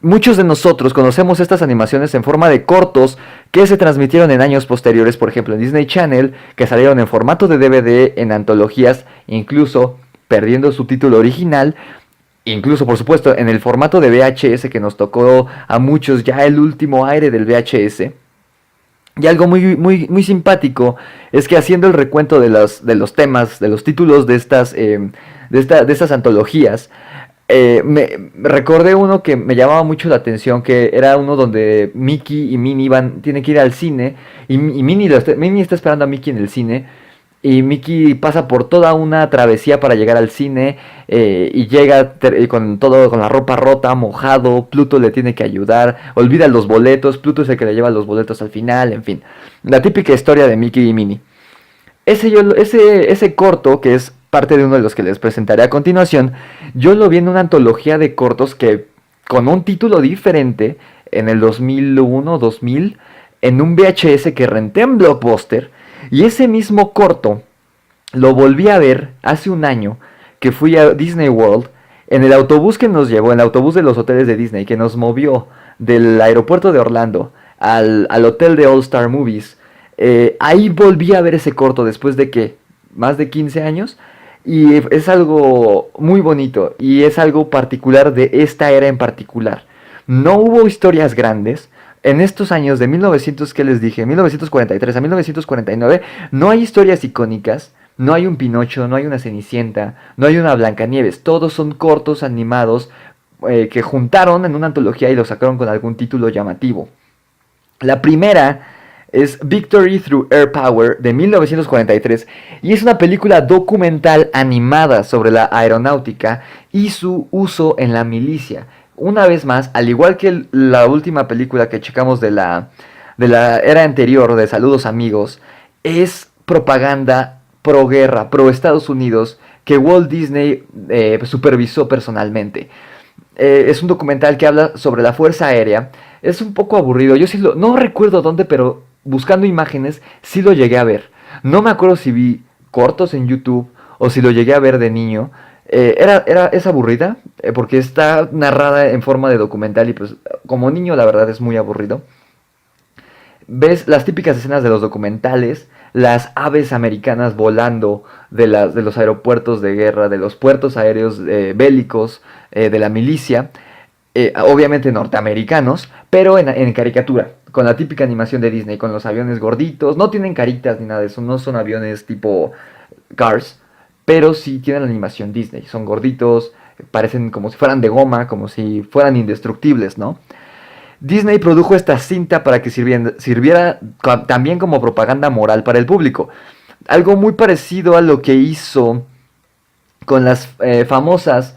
Muchos de nosotros conocemos estas animaciones en forma de cortos que se transmitieron en años posteriores, por ejemplo en Disney Channel, que salieron en formato de DVD, en antologías, incluso perdiendo su título original, incluso por supuesto en el formato de VHS que nos tocó a muchos ya el último aire del VHS. Y algo muy simpático es que haciendo el recuento de los temas, de los títulos de estas antologías, me recordé uno que me llamaba mucho la atención, que era uno donde Mickey y Minnie tienen que ir al cine, y Minnie está esperando a Mickey en el cine, y Mickey pasa por toda una travesía para llegar al cine, y llega con la ropa rota, mojado. Pluto le tiene que ayudar, olvida los boletos, Pluto es el que le lleva los boletos al final, en fin, la típica historia de Mickey y Minnie. Ese corto, que es parte de uno de los que les presentaré a continuación, yo lo vi en una antología de cortos que, con un título diferente, en el 2001-2000, en un VHS que renté en Blockbuster, y ese mismo corto lo volví a ver hace un año, que fui a Disney World, en el autobús que nos llevó, en el autobús de los hoteles de Disney, que nos movió del aeropuerto de Orlando al hotel de All Star Movies. Ahí volví a ver ese corto después de que más de 15 años, y es algo muy bonito y es algo particular de esta era en particular. No hubo historias grandes en estos años de 1900, ¿qué les dije? 1943 a 1949, no hay historias icónicas. No hay un Pinocho, no hay una Cenicienta, no hay una Blancanieves. Todos son cortos animados que juntaron en una antología y lo sacaron con algún título llamativo. La primera es Victory Through Air Power de 1943 y es una película documental animada sobre la aeronáutica y su uso en la milicia. Una vez más, al igual que la última película que checamos de la era anterior, de Saludos Amigos, es propaganda pro guerra, pro Estados Unidos, que Walt Disney supervisó personalmente. Es un documental que habla sobre la Fuerza Aérea. Es un poco aburrido. Yo sí no recuerdo dónde, pero buscando imágenes sí lo llegué a ver. No me acuerdo si vi cortos en YouTube o si lo llegué a ver de niño. Es aburrida porque está narrada en forma de documental y pues como niño la verdad es muy aburrido. Ves las típicas escenas de los documentales, las aves americanas volando de los aeropuertos de guerra, de los puertos aéreos bélicos, de la milicia, obviamente norteamericanos, pero en caricatura, con la típica animación de Disney, con los aviones gorditos. No tienen caritas ni nada de eso, no son aviones tipo Cars, pero sí tienen la animación Disney, son gorditos, parecen como si fueran de goma, como si fueran indestructibles, ¿no? Disney produjo esta cinta para que sirviera también como propaganda moral para el público. Algo muy parecido a lo que hizo con las famosas...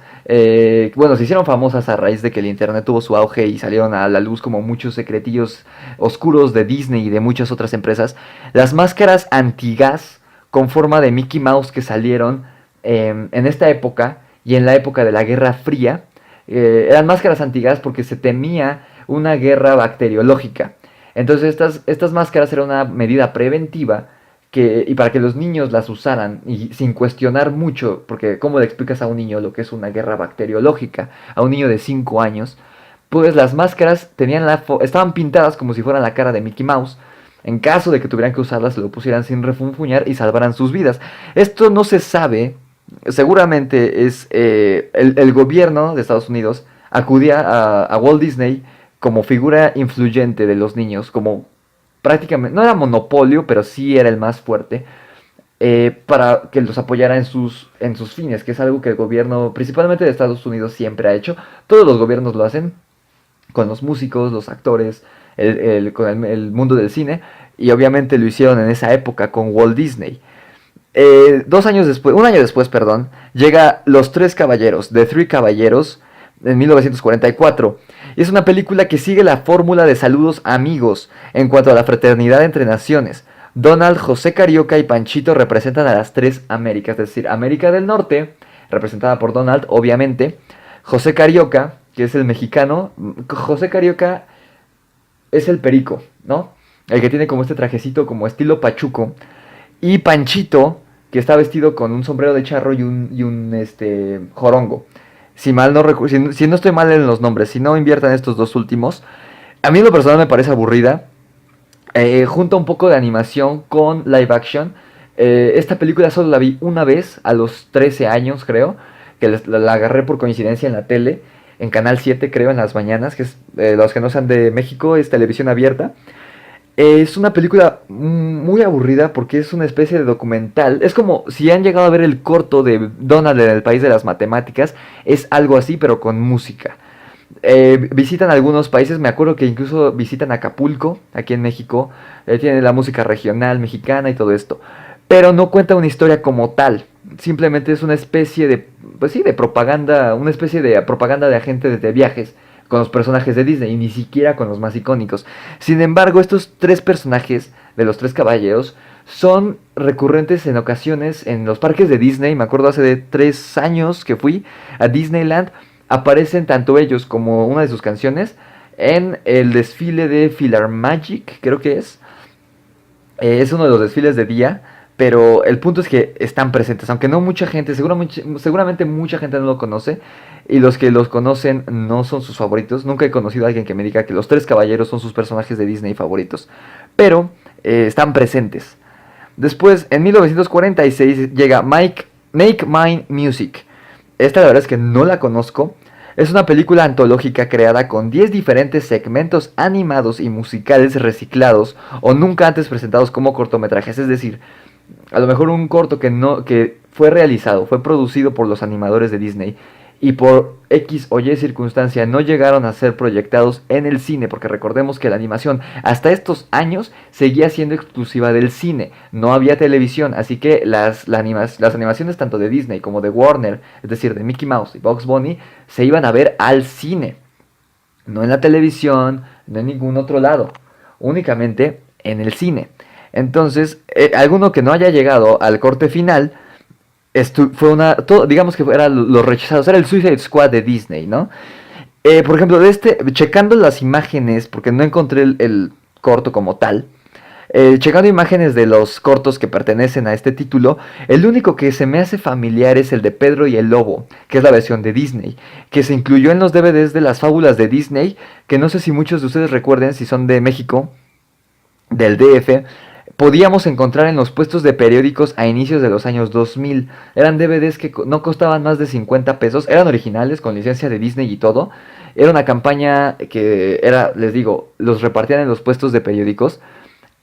bueno, se hicieron famosas a raíz de que el internet tuvo su auge y salieron a la luz como muchos secretillos oscuros de Disney y de muchas otras empresas. Las máscaras antigas con forma de Mickey Mouse que salieron en esta época y en la época de la Guerra Fría. Eran máscaras antigas porque se temía una guerra bacteriológica. Entonces estas máscaras eran una medida preventiva y para que los niños las usaran y sin cuestionar mucho, porque ¿cómo le explicas a un niño lo que es una guerra bacteriológica? A un niño de 5 años, pues las máscaras estaban pintadas como si fueran la cara de Mickey Mouse. En caso de que tuvieran que usarlas, se lo pusieran sin refunfuñar y salvaran sus vidas. Esto no se sabe, seguramente es el gobierno de Estados Unidos acudía a Walt Disney como figura influyente de los niños, como prácticamente, no era monopolio, pero sí era el más fuerte, para que los apoyara en sus fines, que es algo que el gobierno, principalmente de Estados Unidos, siempre ha hecho. Todos los gobiernos lo hacen, con los músicos, los actores, con el mundo del cine, y obviamente lo hicieron en esa época con Walt Disney. Un año después, llega Los Tres Caballeros, The Three Caballeros, en 1944. Y es una película que sigue la fórmula de Saludos Amigos en cuanto a la fraternidad entre naciones. Donald, José Carioca y Panchito representan a las tres Américas, es decir, América del Norte, representada por Donald, obviamente. José Carioca, que es el mexicano. José Carioca es el perico, ¿no? el que tiene como este trajecito como estilo pachuco, y Panchito, que está vestido con un sombrero de charro y un jorongo. Si mal no si no estoy mal en los nombres, si no inviertan estos dos últimos, a mí en lo personal me parece aburrida. Junta un poco de animación con live action. Esta película solo la vi una vez, a los 13 años creo, que la agarré por coincidencia en la tele, en Canal 7 creo, en las mañanas, que es, los que no sean de México, es televisión abierta. Es una película muy aburrida porque es una especie de documental. Es como si han llegado a ver el corto de Donald en el País de las Matemáticas. Es algo así, pero con música. Visitan algunos países, me acuerdo que incluso visitan Acapulco, aquí en México. Tiene la música regional mexicana y todo esto. Pero no cuenta una historia como tal. Simplemente es una especie de, pues sí, de propaganda, una especie de propaganda de agentes de viajes con los personajes de Disney y ni siquiera con los más icónicos. Sin embargo, estos tres personajes de los tres caballeros son recurrentes en ocasiones en los parques de Disney. Me acuerdo hace de 3 años que fui a Disneyland. Aparecen tanto ellos como una de sus canciones en el desfile de Philharmagic, creo que es. Es uno de los desfiles de día. Pero el punto es que están presentes, aunque no mucha gente, seguramente mucha gente no lo conoce. Y los que los conocen no son sus favoritos. Nunca he conocido a alguien que me diga que los tres caballeros son sus personajes de Disney favoritos. Pero están presentes. Después, en 1946, llega Make Mine Music. Esta la verdad es que no la conozco. Es una película antológica creada con 10 diferentes segmentos animados y musicales reciclados o nunca antes presentados como cortometrajes. Es decir, a lo mejor un corto que fue realizado, fue producido por los animadores de Disney y por X o Y circunstancia no llegaron a ser proyectados en el cine, porque recordemos que la animación hasta estos años seguía siendo exclusiva del cine, no había televisión, así que las animaciones tanto de Disney como de Warner, es decir, de Mickey Mouse y Bugs Bunny, se iban a ver al cine, no en la televisión, no en ningún otro lado, únicamente en el cine. Entonces, alguno que no haya llegado al corte final, digamos que eran los rechazados, era el Suicide Squad de Disney, ¿no? Por ejemplo, checando las imágenes, porque no encontré el corto como tal, checando imágenes de los cortos que pertenecen a este título, el único que se me hace familiar es el de Pedro y el Lobo, que es la versión de Disney, que se incluyó en los DVDs de las fábulas de Disney, que no sé si muchos de ustedes recuerden, si son de México, del DF, podíamos encontrar en los puestos de periódicos a inicios de los años 2000. Eran DVDs que no costaban más de 50 pesos, eran originales con licencia de Disney y todo. Era una campaña que era, les digo, los repartían en los puestos de periódicos.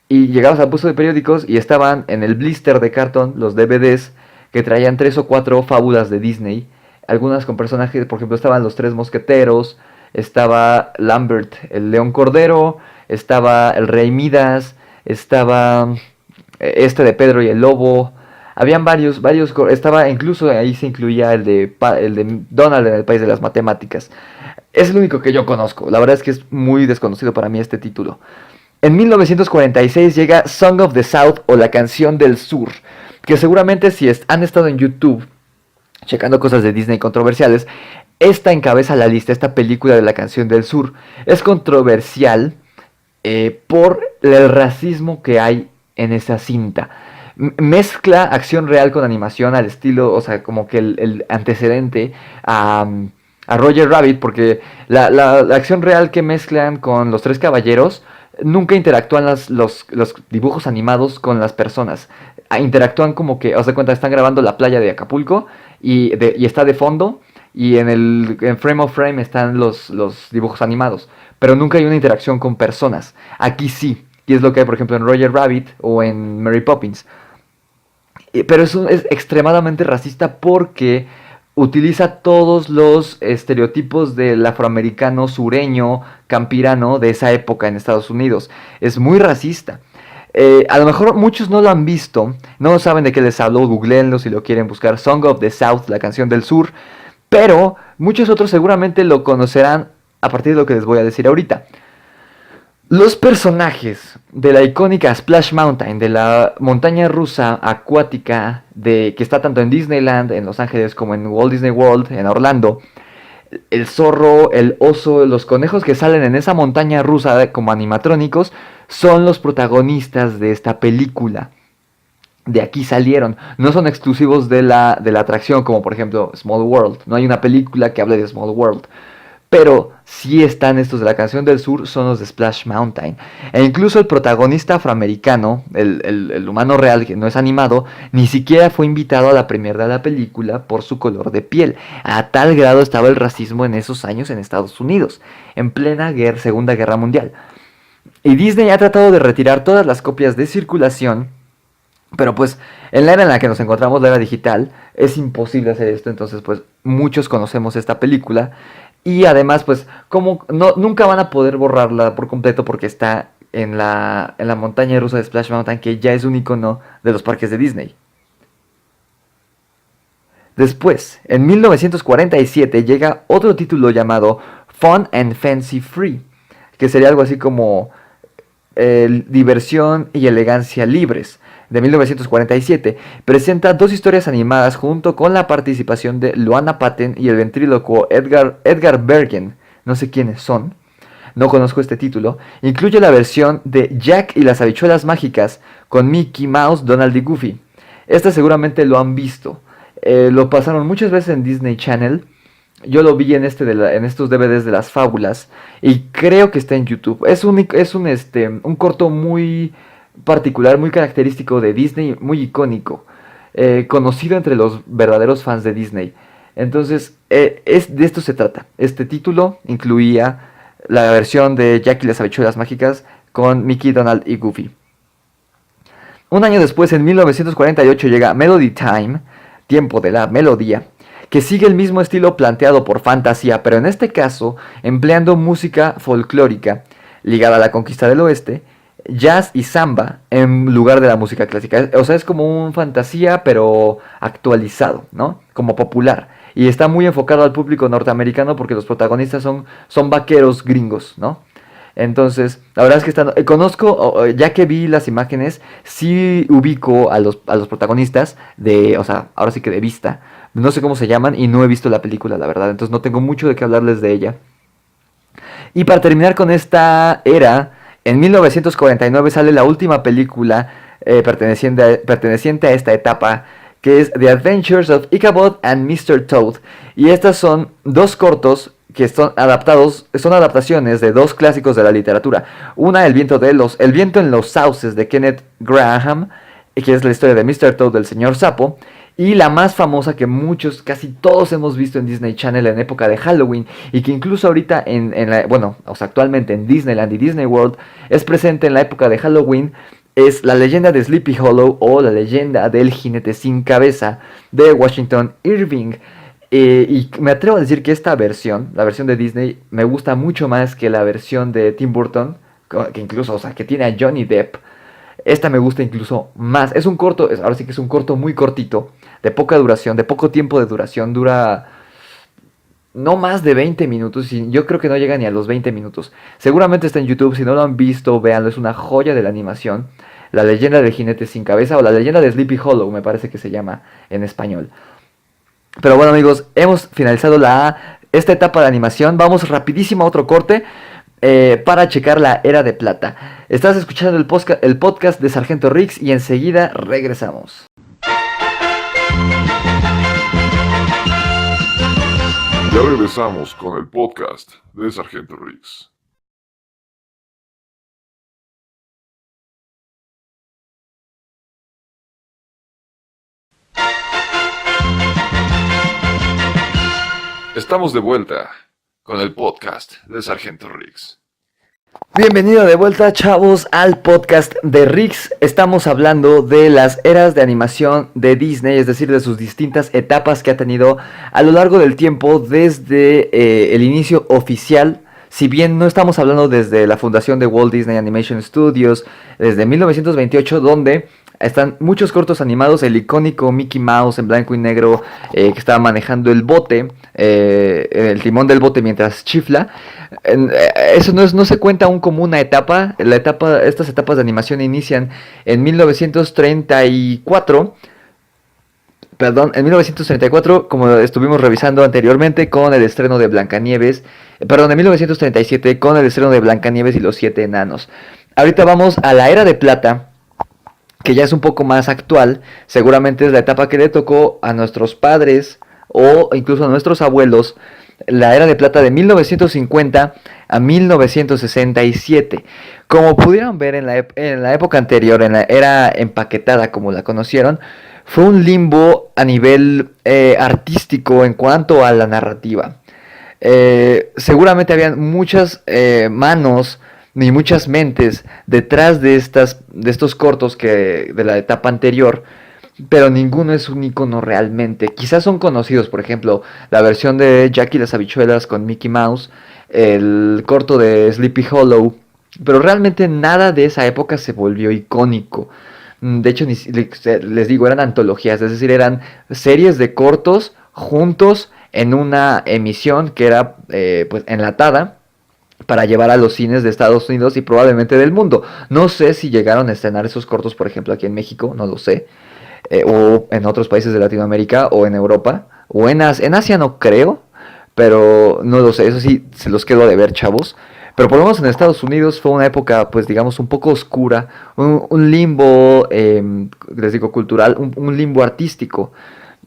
Y llegabas al puesto de periódicos y estaban en el blister de cartón los DVDs que traían 3 o 4 fábulas de Disney. Algunas con personajes, por ejemplo, estaban los 3 mosqueteros, estaba Lambert, el león cordero, estaba el rey Midas, estaba este de Pedro y el Lobo. Habían varios, estaba incluso ahí se incluía el de Donald en el País de las Matemáticas. Es el único que yo conozco, la verdad es que es muy desconocido para mí este título. En 1946 llega Song of the South o La Canción del Sur, que seguramente si han estado en YouTube checando cosas de Disney controversiales, esta encabeza la lista, esta película de La Canción del Sur. Es controversial por el racismo que hay en esa cinta. Mezcla acción real con animación al estilo, o sea, como que el antecedente a Roger Rabbit, porque la acción real que mezclan con los tres caballeros, nunca interactúan los dibujos animados con las personas. Interactúan como que, os da cuenta, están grabando la playa de Acapulco y está de fondo. Y en frame of frame están los dibujos animados. Pero nunca hay una interacción con personas. Aquí sí. Y es lo que hay, por ejemplo, en Roger Rabbit o en Mary Poppins. Pero es extremadamente racista porque utiliza todos los estereotipos del afroamericano sureño, campirano de esa época en Estados Unidos. Es muy racista. A lo mejor muchos no lo han visto, no saben de qué les hablo, googleenlo si lo quieren buscar. Song of the South, La Canción del Sur. Pero muchos otros seguramente lo conocerán a partir de lo que les voy a decir ahorita. Los personajes de la icónica Splash Mountain, de la montaña rusa acuática que está tanto en Disneyland, en Los Ángeles, como en Walt Disney World, en Orlando, el zorro, el oso, los conejos que salen en esa montaña rusa como animatrónicos son los protagonistas de esta película. De aquí salieron, no son exclusivos de la atracción, como por ejemplo Small World. No hay una película que hable de Small World, pero sí están estos de la Canción del Sur, son los de Splash Mountain. E incluso el protagonista afroamericano, el humano real que no es animado, ni siquiera fue invitado a la premiere de la película por su color de piel. A tal grado estaba el racismo en esos años en Estados Unidos, en plena Segunda Guerra Mundial. Y Disney ha tratado de retirar todas las copias de circulación, pero pues en la era en la que nos encontramos, la era digital, es imposible hacer esto. Entonces pues muchos conocemos esta película. Y además pues como nunca van a poder borrarla por completo porque está en la montaña rusa de Splash Mountain, que ya es un icono de los parques de Disney. Después, en 1947 llega otro título llamado Fun and Fancy Free, que sería algo así como diversión y elegancia libres, de 1947. Presenta dos historias animadas junto con la participación de Luana Patten y el ventrílocuo Edgar Bergen. No sé quiénes son, no conozco este título. Incluye la versión de Jack y las habichuelas mágicas con Mickey Mouse, Donald y Goofy. Esta seguramente lo han visto. Lo pasaron muchas veces en Disney Channel. Yo lo vi en estos DVDs de las fábulas y creo que está en YouTube. Es un corto muy particular, muy característico de Disney, muy icónico, conocido entre los verdaderos fans de Disney. Entonces, de esto se trata. Este título incluía la versión de Jack y las habichuelas mágicas con Mickey, Donald y Goofy. Un año después, en 1948, llega Melody Time, Tiempo de la Melodía, que sigue el mismo estilo planteado por Fantasia, pero en este caso empleando música folclórica ligada a la conquista del oeste, jazz y samba en lugar de la música clásica. O sea, es como un Fantasía pero actualizado, ¿no? Como popular. Y está muy enfocado al público norteamericano porque los protagonistas son vaqueros gringos, ¿no? Entonces, la verdad es que conozco, ya que vi las imágenes, sí ubico a los protagonistas o sea, ahora sí que de vista. No sé cómo se llaman y no he visto la película, la verdad. Entonces no tengo mucho de qué hablarles de ella. Y para terminar con esta era, en 1949 sale la última película perteneciente a esta etapa, que es The Adventures of Ichabod and Mr. Toad. Y estas son dos cortos que son adaptaciones de dos clásicos de la literatura. Una, El viento en los sauces, de Kenneth Graham, que es la historia de Mr. Toad, del señor Sapo. Y la más famosa que casi todos hemos visto en Disney Channel en época de Halloween, y que incluso ahorita actualmente en Disneyland y Disney World es presente en la época de Halloween, es La leyenda de Sleepy Hollow, o La leyenda del jinete sin cabeza, de Washington Irving. Y me atrevo a decir que esta versión, la versión de Disney, me gusta mucho más que la versión de Tim Burton, que incluso, o sea, que tiene a Johnny Depp. Esta me gusta incluso más. Es un corto, ahora sí que es un corto muy cortito, de poca duración, de poco tiempo de duración. Dura no más de 20 minutos y yo creo que no llega ni a los 20 minutos. Seguramente está en YouTube, si no lo han visto, véanlo, es una joya de la animación. La leyenda del jinete sin cabeza, o La leyenda de Sleepy Hollow, me parece que se llama en español. Pero bueno, amigos, hemos finalizado esta etapa de animación. Vamos rapidísimo a otro corte para checar la era de plata. Estás escuchando el podcast de Sargento Riggs y enseguida regresamos. Ya regresamos con el podcast de Sargento Riggs. Estamos de vuelta con el podcast de Sargento Riggs. Bienvenido de vuelta, chavos, al podcast de Riggs. Estamos hablando de las eras de animación de Disney, es decir, de sus distintas etapas que ha tenido a lo largo del tiempo desde el inicio oficial. Si bien no estamos hablando desde la fundación de Walt Disney Animation Studios, desde 1928, donde están muchos cortos animados, el icónico Mickey Mouse en blanco y negro, que estaba manejando el bote, el timón del bote mientras chifla. Eso no se cuenta aún como una etapa. Estas etapas de animación inician en 1934, Perdón, en 1934, como estuvimos revisando anteriormente, con el estreno de Blancanieves, perdón, en 1937 con el estreno de Blancanieves y los Siete Enanos. Ahorita vamos a la Era de Plata, que ya es un poco más actual, seguramente es la etapa que le tocó a nuestros padres o incluso a nuestros abuelos, la Era de Plata de 1950 a 1967. Como pudieron ver en la época anterior, en la era empaquetada como la conocieron, fue un limbo a nivel artístico en cuanto a la narrativa. Seguramente habían muchas manos ni muchas mentes detrás de estos cortos que de la etapa anterior, pero ninguno es un icono realmente. Quizás son conocidos, por ejemplo, la versión de Jackie y las habichuelas con Mickey Mouse, el corto de Sleepy Hollow, pero realmente nada de esa época se volvió icónico. De hecho, les digo, eran antologías, es decir, eran series de cortos juntos en una emisión que era pues enlatada para llevar a los cines de Estados Unidos y probablemente del mundo. No sé si llegaron a estrenar esos cortos, por ejemplo, aquí en México, no lo sé, o en otros países de Latinoamérica, o en Europa, o en Asia no creo, pero no lo sé, eso sí, se los quedo de ver, chavos. Pero por lo menos en Estados Unidos fue una época, pues digamos, un poco oscura, un limbo, les digo, cultural, un limbo artístico.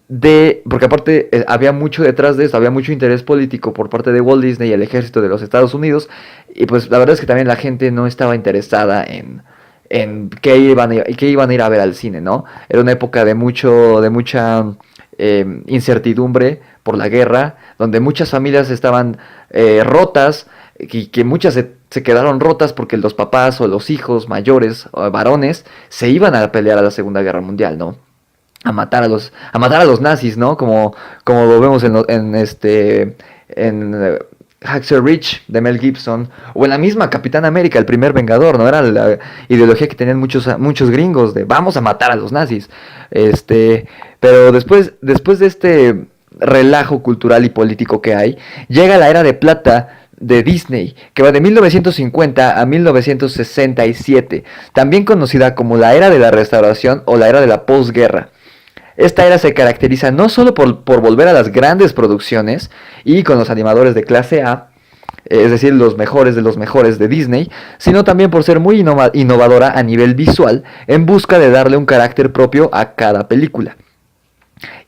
Porque aparte había mucho detrás de esto, había mucho interés político por parte de Walt Disney y el ejército de los Estados Unidos, y pues la verdad es que también la gente no estaba interesada en qué iban a ir a ver al cine, ¿no? Era una época de mucha incertidumbre por la guerra, donde muchas familias estaban rotas, y que muchas se quedaron rotas porque los papás o los hijos mayores o varones se iban a pelear a la Segunda Guerra Mundial, ¿no? A matar a los nazis, ¿no? Como lo vemos en Hacksaw Ridge de Mel Gibson, o en la misma Capitán América, el primer Vengador, ¿no? Era la ideología que tenían muchos gringos de vamos a matar a los nazis. Pero después de este relajo cultural y político que hay, llega la Era de Plata de Disney, que va de 1950 a 1967, también conocida como la Era de la Restauración o la Era de la Posguerra. Esta era se caracteriza no solo por volver a las grandes producciones y con los animadores de clase A, es decir, los mejores de Disney, sino también por ser muy innovadora a nivel visual en busca de darle un carácter propio a cada película.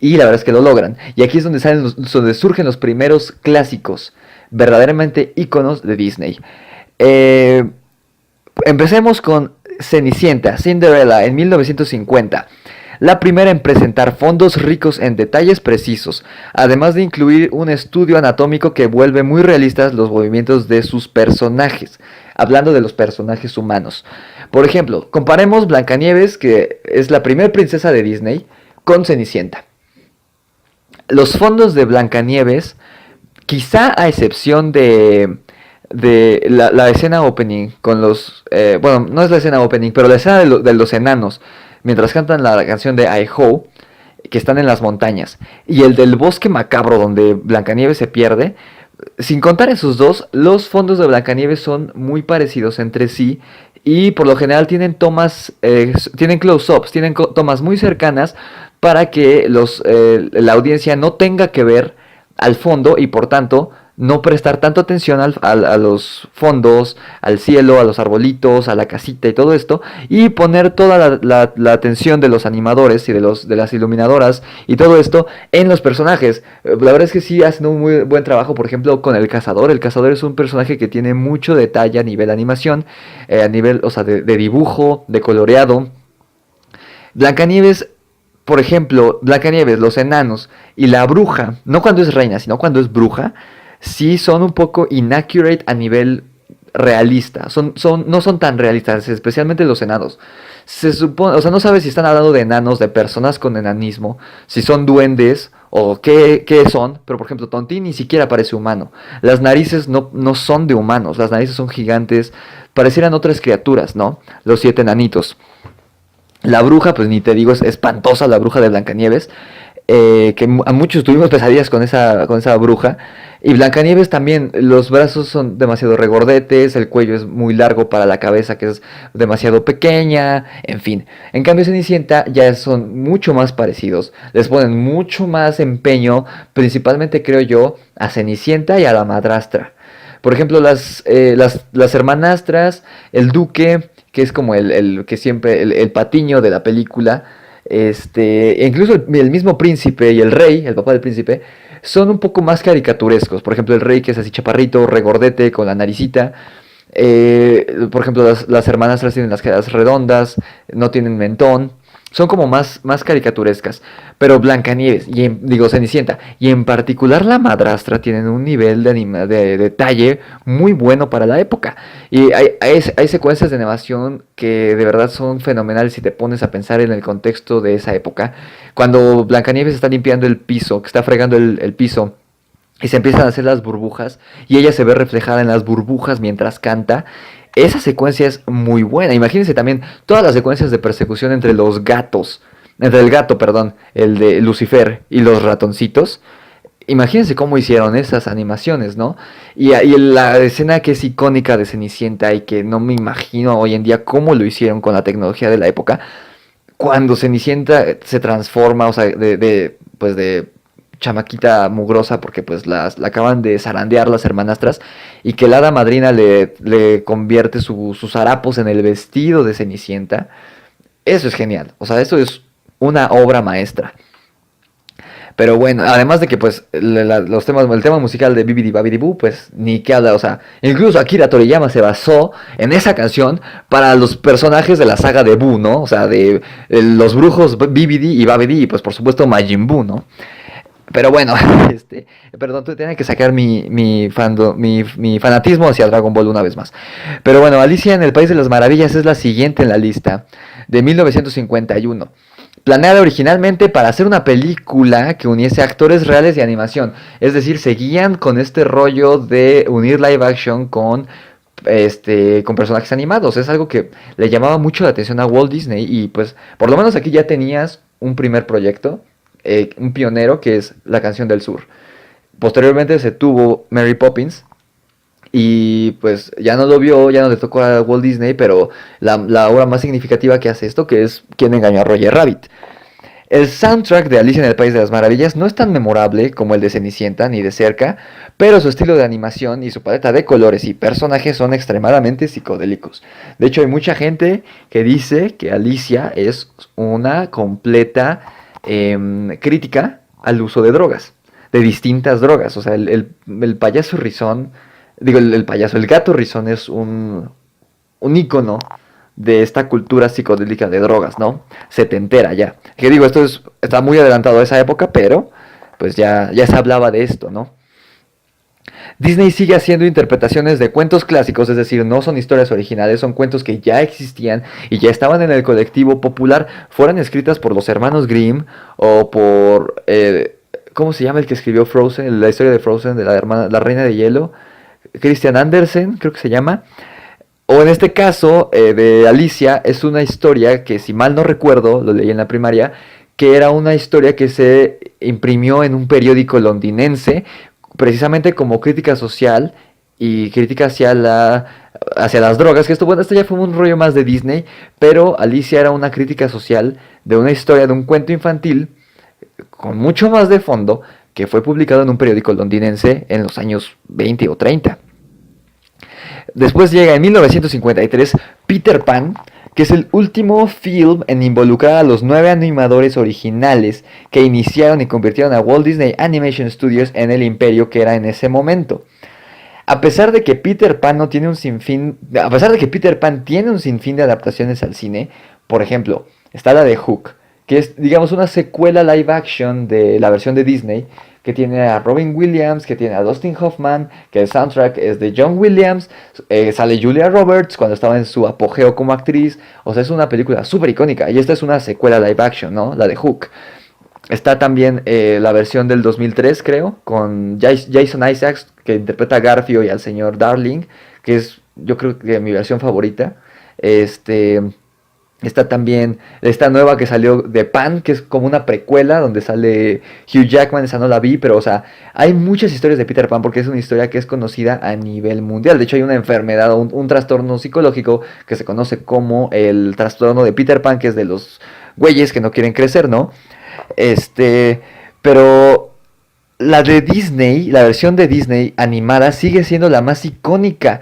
Y la verdad es que lo logran. Y aquí es donde surgen los primeros clásicos, verdaderamente íconos de Disney. Empecemos con Cenicienta, Cinderella, en 1950. La primera en presentar fondos ricos en detalles precisos, además de incluir un estudio anatómico que vuelve muy realistas los movimientos de sus personajes, hablando de los personajes humanos. Por ejemplo, comparemos Blancanieves, que es la primera princesa de Disney, con Cenicienta. Los fondos de Blancanieves, quizá a excepción de la escena opening, con los... bueno, no es la escena opening, pero la escena de los enanos, mientras cantan la canción de I-Ho, que están en las montañas, y el del bosque macabro donde Blancanieves se pierde. Sin contar esos dos, los fondos de Blancanieves son muy parecidos entre sí y por lo general tienen tomas, tienen close-ups, tienen tomas muy cercanas para que la audiencia no tenga que ver al fondo y por tanto no prestar tanto atención a los fondos, al cielo, a los arbolitos, a la casita y todo esto, y poner toda la atención de los animadores y de las iluminadoras y todo esto en los personajes. La verdad es que sí hacen un muy buen trabajo, por ejemplo, con el cazador. El cazador es un personaje que tiene mucho detalle a nivel de animación, a nivel, o sea, de dibujo, de coloreado. Blancanieves, por ejemplo, Blancanieves, los enanos y la bruja, no cuando es reina, sino cuando es bruja, sí son un poco inaccurate a nivel realista. No son tan realistas, especialmente los enanos. Se supone, o sea, no sabes si están hablando de enanos, de personas con enanismo, si son duendes o qué son, pero por ejemplo, Tontín ni siquiera parece humano. Las narices no son de humanos, las narices son gigantes, parecieran otras criaturas, ¿no? Los 7 enanitos. La bruja, pues ni te digo, es espantosa la bruja de Blancanieves. Que a muchos tuvimos pesadillas con esa bruja. Y Blancanieves también, los brazos son demasiado regordetes, el cuello es muy largo para la cabeza que es demasiado pequeña, en fin. En cambio Cenicienta ya son mucho más parecidos, les ponen mucho más empeño, principalmente creo yo, a Cenicienta y a la madrastra. Por ejemplo, las hermanastras, el duque, que es como el que siempre, el patiño de la película, e incluso el mismo príncipe y el rey, el papá del príncipe, son un poco más caricaturescos. Por ejemplo, el rey que es así chaparrito, regordete, con la naricita. Por ejemplo, las hermanastras tienen las caras redondas, no tienen mentón. Son como más caricaturescas. Pero Blancanieves, digo Cenicienta, y en particular la madrastra, tienen un nivel de detalle muy bueno para la época. Y hay secuencias de animación que de verdad son fenomenales si te pones a pensar en el contexto de esa época. Cuando Blancanieves está limpiando el piso, que está fregando el piso, y se empiezan a hacer las burbujas, y ella se ve reflejada en las burbujas mientras canta. Esa secuencia es muy buena. Imagínense también todas las secuencias de persecución entre los gatos. Entre el gato, perdón, el de Lucifer y los ratoncitos. Imagínense cómo hicieron esas animaciones, ¿no? Y la escena que es icónica de Cenicienta y que no me imagino hoy en día cómo lo hicieron con la tecnología de la época. Cuando Cenicienta se transforma, o sea, pues de chamaquita mugrosa porque pues la acaban de zarandear las hermanastras y que la hada madrina le convierte sus harapos en el vestido de Cenicienta. Eso es genial, o sea, eso es una obra maestra. Pero bueno, además de que pues el tema musical de Bibidi Babidi Boo, pues ni que habla, o sea, incluso Akira Toriyama se basó en esa canción para los personajes de la saga de Boo, ¿no? O sea, de los brujos Bibidi y Babidi y pues por supuesto Majin Buu, ¿no? Pero bueno, perdón, tenía que sacar mi fanatismo hacia Dragon Ball una vez más. Pero bueno, Alicia en el País de las Maravillas es la siguiente en la lista, de 1951. Planeada originalmente para hacer una película que uniese actores reales y animación. Es decir, seguían con este rollo de unir live action con personajes animados. Es algo que le llamaba mucho la atención a Walt Disney y pues por lo menos aquí ya tenías un primer proyecto. Un pionero que es La Canción del Sur. Posteriormente se tuvo Mary Poppins y pues ya no lo vio, ya no le tocó a Walt Disney, pero la obra más significativa que hace esto, que es ¿Quién engañó a Roger Rabbit? El soundtrack de Alicia en el País de las Maravillas no es tan memorable como el de Cenicienta ni de cerca, pero su estilo de animación y su paleta de colores y personajes son extremadamente psicodélicos. De hecho, hay mucha gente que dice que Alicia es una completa crítica al uso de drogas, de distintas drogas. O sea, el payaso rizón, digo, el gato rizón es un ícono de esta cultura psicodélica de drogas, ¿no? Setentera ya. Que digo, está muy adelantado a esa época, pero pues ya se hablaba de esto, ¿no? Disney sigue haciendo interpretaciones de cuentos clásicos, es decir, no son historias originales, son cuentos que ya existían y ya estaban en el colectivo popular, fueran escritas por los hermanos Grimm o por, ¿cómo se llama el que escribió Frozen? La historia de Frozen, de la Reina de Hielo, Christian Andersen, creo que se llama. O en este caso, de Alicia, es una historia que, si mal no recuerdo, lo leí en la primaria, que era una historia que se imprimió en un periódico londinense, precisamente como crítica social y crítica hacia las drogas, que esto ya fue un rollo más de Disney, pero Alicia era una crítica social de una historia, de un cuento infantil, con mucho más de fondo, que fue publicado en un periódico londinense en los años 20 o 30. Después llega en 1953 Peter Pan, que es el último film en involucrar a los 9 animadores originales que iniciaron y convirtieron a Walt Disney Animation Studios en el imperio que era en ese momento. A pesar de que Peter Pan tiene un sinfín de adaptaciones al cine, por ejemplo, está la de Hook, que es, digamos, una secuela live action de la versión de Disney, que tiene a Robin Williams, que tiene a Dustin Hoffman, que el soundtrack es de John Williams, sale Julia Roberts cuando estaba en su apogeo como actriz. O sea, es una película súper icónica, y esta es una secuela live action, ¿no? La de Hook. Está también la versión del 2003, creo, con Jason Isaacs, que interpreta a Garfio y al señor Darling, que es, yo creo que mi versión favorita. Está también esta nueva que salió de Pan, que es como una precuela donde sale Hugh Jackman, esa no la vi, pero o sea, hay muchas historias de Peter Pan porque es una historia que es conocida a nivel mundial. De hecho, hay una enfermedad, un trastorno psicológico que se conoce como el trastorno de Peter Pan, que es de los güeyes que no quieren crecer, ¿no? Pero la de Disney, la versión de Disney animada sigue siendo la más icónica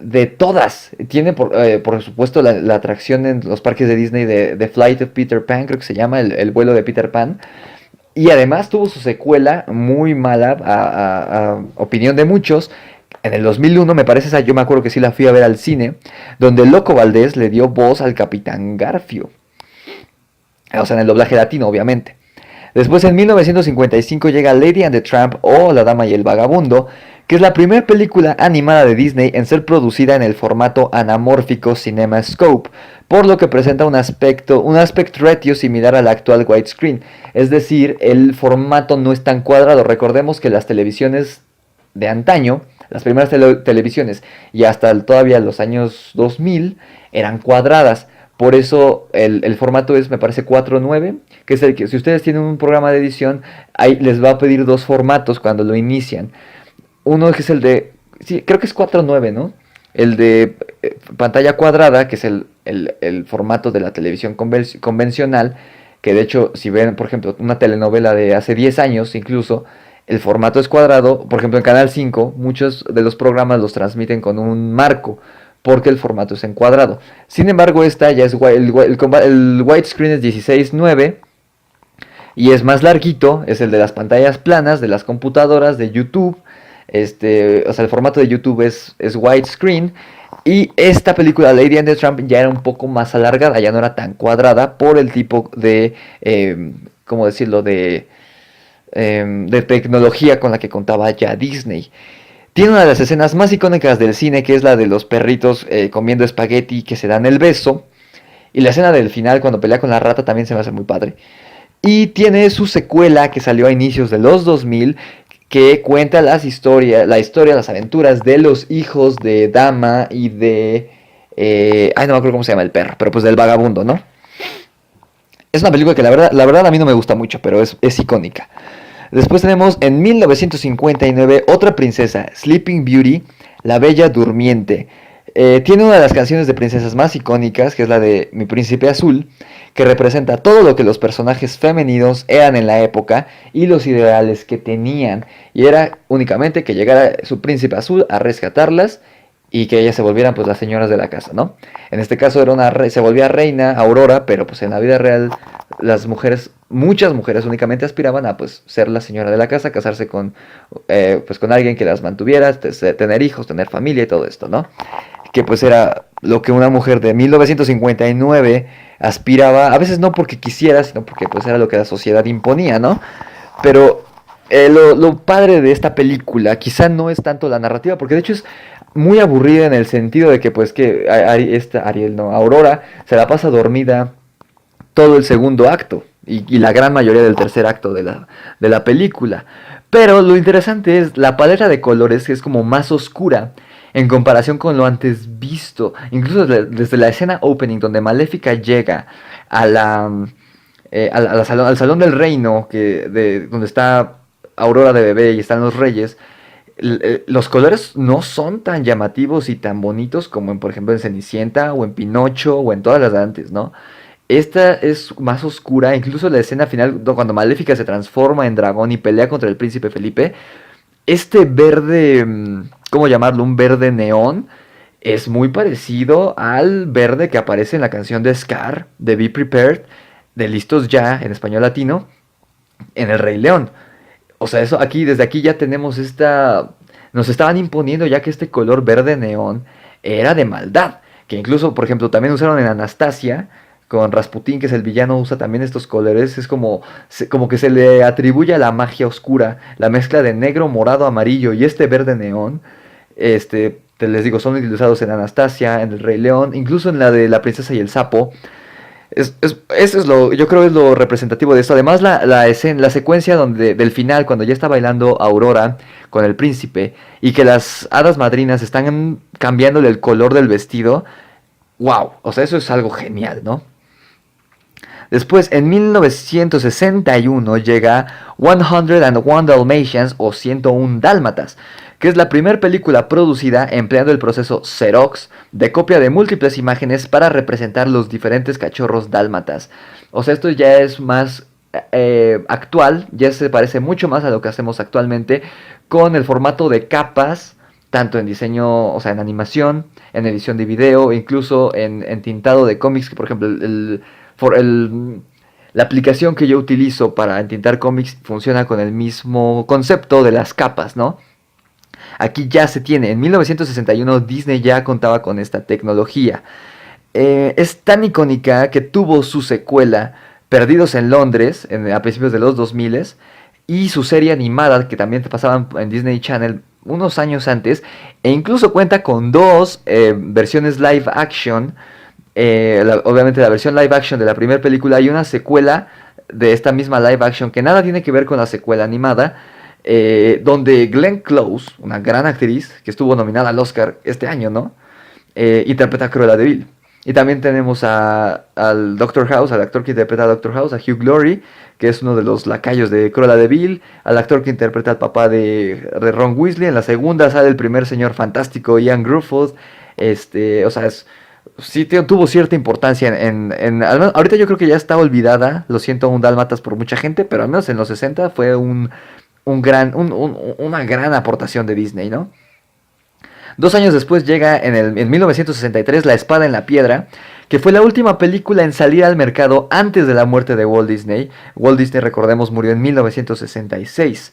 de todas. Tiene por supuesto la atracción en los parques de Disney de Flight of Peter Pan, creo que se llama el vuelo de Peter Pan. Y además tuvo su secuela muy mala a opinión de muchos. En el 2001 me parece esa, yo me acuerdo que sí la fui a ver al cine, donde Loco Valdés le dio voz al Capitán Garfio. O sea, en el doblaje latino, obviamente. Después, en 1955, llega Lady and the Tramp o La Dama y el Vagabundo, que es la primera película animada de Disney en ser producida en el formato anamórfico CinemaScope, por lo que presenta un aspect ratio similar al actual widescreen. Es decir, el formato no es tan cuadrado. Recordemos que las televisiones de antaño, las primeras televisiones y hasta todavía los años 2000 eran cuadradas. Por eso el formato es, me parece, 4:9, que es el que si ustedes tienen un programa de edición, ahí les va a pedir dos formatos cuando lo inician. Uno que es el de, sí, creo que es 4:9, ¿no? El de pantalla cuadrada, que es el formato de la televisión convencional, que de hecho, si ven, por ejemplo, una telenovela de hace 10 años incluso, el formato es cuadrado. Por ejemplo, en Canal 5, muchos de los programas los transmiten con un marco, porque el formato es en cuadrado. Sin embargo, esta ya es el widescreen es 16:9 y es más larguito, es el de las pantallas planas, de las computadoras, de YouTube. O sea, el formato de YouTube es widescreen. Y esta película, Lady and the Tramp, ya era un poco más alargada, ya no era tan cuadrada por el tipo de, ¿cómo decirlo?, de tecnología con la que contaba ya Disney. Tiene una de las escenas más icónicas del cine, que es la de los perritos comiendo espagueti que se dan el beso. Y la escena del final, cuando pelea con la rata, también se me hace muy padre. Y tiene su secuela que salió a inicios de los 2000, que cuenta la historia, las aventuras de los hijos de Dama y de... no me acuerdo cómo se llama el perro, pero pues del vagabundo, ¿no? Es una película que la verdad a mí no me gusta mucho, pero es icónica. Después tenemos en 1959 otra princesa, Sleeping Beauty, la Bella Durmiente. Tiene una de las canciones de princesas más icónicas, que es la de Mi Príncipe Azul, que representa todo lo que los personajes femeninos eran en la época y los ideales que tenían. Y era únicamente que llegara su príncipe azul a rescatarlas y que ellas se volvieran pues las señoras de la casa, ¿no? En este caso se volvía reina Aurora, pero pues en la vida real muchas mujeres únicamente aspiraban a pues ser la señora de la casa, casarse con alguien que las mantuviera, tener hijos, tener familia y todo esto, ¿no? Que pues era lo que una mujer de 1959 aspiraba, a veces no porque quisiera, sino porque pues era lo que la sociedad imponía, ¿no? Pero lo padre de esta película quizá no es tanto la narrativa, porque de hecho es muy aburrida en el sentido de que pues que Aurora se la pasa dormida todo el segundo acto y la gran mayoría del tercer acto de la película. Pero lo interesante es la paleta de colores, que es como más oscura en comparación con lo antes visto. Incluso desde la escena opening donde Maléfica llega al salón del reino, donde está Aurora de bebé y están los reyes, los colores no son tan llamativos y tan bonitos como por ejemplo en Cenicienta o en Pinocho o en todas las de antes, ¿no? Esta es más oscura, incluso la escena final cuando Maléfica se transforma en dragón y pelea contra el príncipe Felipe. Este verde, ¿cómo llamarlo? Un verde neón. Es muy parecido al verde que aparece en la canción de Scar, de Be Prepared, de Listos Ya, en español latino, en El Rey León. O sea, desde aquí ya tenemos nos estaban imponiendo ya que este color verde neón era de maldad. Que incluso, por ejemplo, también usaron en Anastasia, con Rasputín, que es el villano, usa también estos colores. Es como que se le atribuye a la magia oscura, la mezcla de negro, morado, amarillo y este verde neón. Les digo, son utilizados en Anastasia, en El Rey León, incluso en la de La Princesa y el Sapo. Eso es yo creo es lo representativo de esto. Además la secuencia del final, cuando ya está bailando Aurora con el príncipe y que las hadas madrinas están cambiándole el color del vestido. Wow, o sea, eso es algo genial, ¿no? Después, en 1961 llega 101 Dalmatians o 101 Dálmatas, que es la primera película producida empleando el proceso Xerox de copia de múltiples imágenes para representar los diferentes cachorros dálmatas. O sea, esto ya es más actual, ya se parece mucho más a lo que hacemos actualmente con el formato de capas, tanto en diseño, o sea, en animación, en edición de video, incluso en tintado de cómics, que por ejemplo la aplicación que yo utilizo para entintar cómics funciona con el mismo concepto de las capas, ¿no? Aquí ya se tiene, en 1961 Disney ya contaba con esta tecnología. Es tan icónica que tuvo su secuela, Perdidos en Londres, a principios de los 2000, y su serie animada que también te pasaban en Disney Channel unos años antes, e incluso cuenta con dos versiones live action. Obviamente la versión live action de la primera película y una secuela de esta misma live action que nada tiene que ver con la secuela animada, donde Glenn Close, una gran actriz que estuvo nominada al Oscar este año, ¿no? Interpreta a Cruella de Vil. Y también tenemos al Doctor House, al actor que interpreta a Doctor House, a Hugh Laurie, que es uno de los lacayos de Cruella de Vil, al actor que interpreta al papá de Ron Weasley. En la segunda sale el primer señor fantástico, Ian Gruffudd. O sea, sí tuvo cierta importancia ahorita yo creo que ya está olvidada los 101 Dálmatas por mucha gente, pero al menos en los 60 fue una gran aportación de Disney, ¿no? 2 años después llega en 1963 La Espada en la Piedra, que fue la última película en salir al mercado antes de la muerte de Walt Disney. Walt Disney, recordemos, murió en 1966.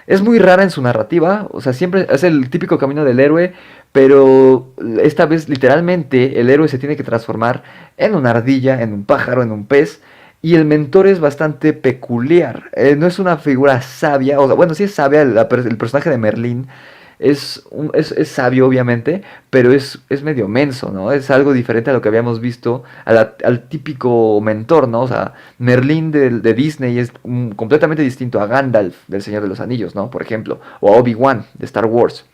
Es muy rara en su narrativa, o sea, siempre es el típico camino del héroe, pero esta vez literalmente el héroe se tiene que transformar en una ardilla, en un pájaro, en un pez, y el mentor es bastante peculiar. No es una figura sabia, o sea, bueno, sí es sabia, el personaje de Merlín es sabio obviamente, pero es medio menso, ¿no? Es algo diferente a lo que habíamos visto, al típico mentor, ¿no? O sea, Merlín de Disney es completamente distinto a Gandalf del Señor de los Anillos, ¿no? Por ejemplo, o a Obi-Wan de Star Wars.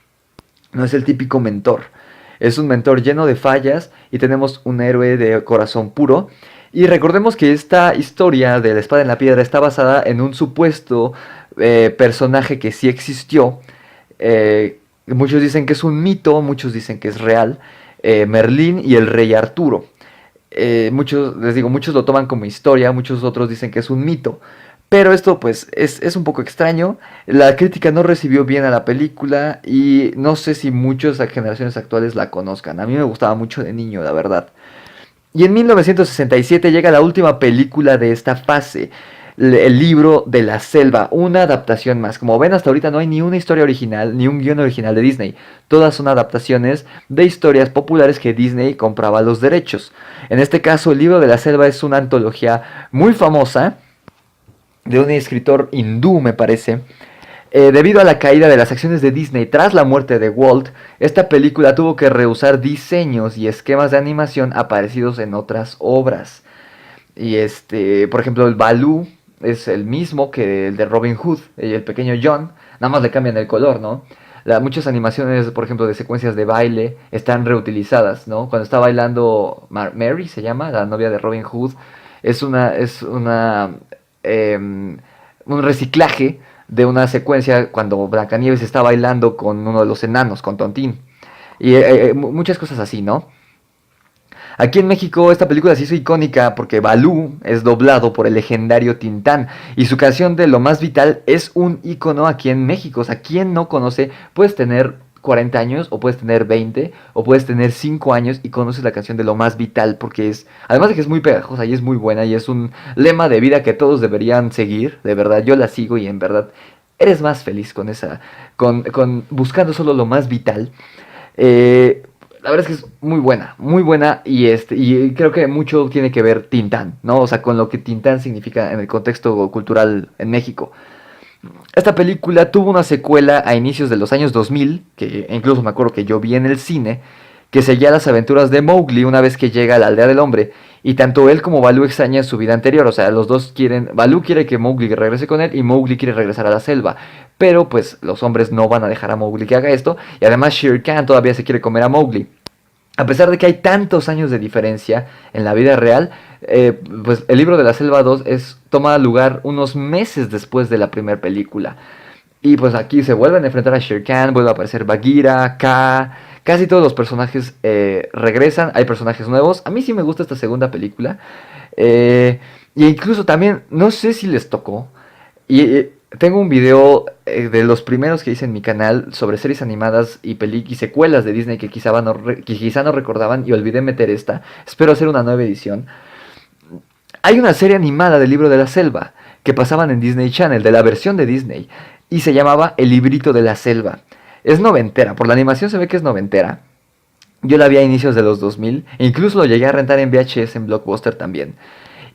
No es el típico mentor, es un mentor lleno de fallas y tenemos un héroe de corazón puro. Y recordemos que esta historia de La Espada en la Piedra está basada en un supuesto personaje que sí existió. Muchos dicen que es un mito, muchos dicen que es real, Merlín y el rey Arturo. Muchos lo toman como historia, muchos otros dicen que es un mito. Pero esto pues es un poco extraño. La crítica no recibió bien a la película y no sé si muchas generaciones actuales la conozcan. A mí me gustaba mucho de niño, la verdad. Y en 1967 llega la última película de esta fase, El Libro de la Selva, una adaptación más. Como ven, hasta ahorita no hay ni una historia original, ni un guión original de Disney. Todas son adaptaciones de historias populares que Disney compraba los derechos. En este caso, El Libro de la Selva es una antología muy famosa, de un escritor hindú, me parece. Debido a la caída de las acciones de Disney tras la muerte de Walt, esta película tuvo que rehusar diseños y esquemas de animación aparecidos en otras obras. Y por ejemplo, el Baloo es el mismo que el de Robin Hood y el pequeño John, nada más le cambian el color, ¿no? Muchas animaciones, por ejemplo, de secuencias de baile están reutilizadas, ¿no? Cuando está bailando Mary, se llama, la novia de Robin Hood, un reciclaje de una secuencia cuando Blancanieves está bailando con uno de los enanos, con Tontín. Y muchas cosas así, ¿no? Aquí en México esta película se hizo icónica porque Balú es doblado por el legendario Tintán y su canción de Lo Más Vital es un icono aquí en México. O sea, ¿quién no conoce? Puedes tener 40 años o puedes tener 20 o puedes tener 5 años y conoces la canción de Lo Más Vital porque además de que es muy pegajosa y es muy buena y es un lema de vida que todos deberían seguir. De verdad, yo la sigo y en verdad eres más feliz con buscando solo lo más vital. La verdad es que es muy buena y creo que mucho tiene que ver Tintán, ¿no? O sea, con lo que Tintán significa en el contexto cultural en México. Esta película tuvo una secuela a inicios de los años 2000, que incluso me acuerdo que yo vi en el cine, que seguía las aventuras de Mowgli una vez que llega a la aldea del hombre, y tanto él como Balú extrañan su vida anterior, o sea, los dos Balú quiere que Mowgli regrese con él y Mowgli quiere regresar a la selva, pero pues los hombres no van a dejar a Mowgli que haga esto, y además Shere Khan todavía se quiere comer a Mowgli. A pesar de que hay tantos años de diferencia en la vida real, pues el libro de la selva 2 toma lugar unos meses después de la primera película. Y pues aquí se vuelven a enfrentar a Shere Khan, vuelve a aparecer Bagheera, Kaa, casi todos los personajes regresan, hay personajes nuevos. A mí sí me gusta esta segunda película. Y incluso también, no sé si les tocó, y tengo un video de los primeros que hice en mi canal sobre series animadas y secuelas de Disney que quizá no recordaban y olvidé meter esta. Espero hacer una nueva edición. Hay una serie animada del Libro de la Selva que pasaban en Disney Channel, de la versión de Disney, y se llamaba El Librito de la Selva. Es noventera, por la animación se ve que es noventera. Yo la vi a inicios de los 2000, e incluso lo llegué a rentar en VHS en Blockbuster también.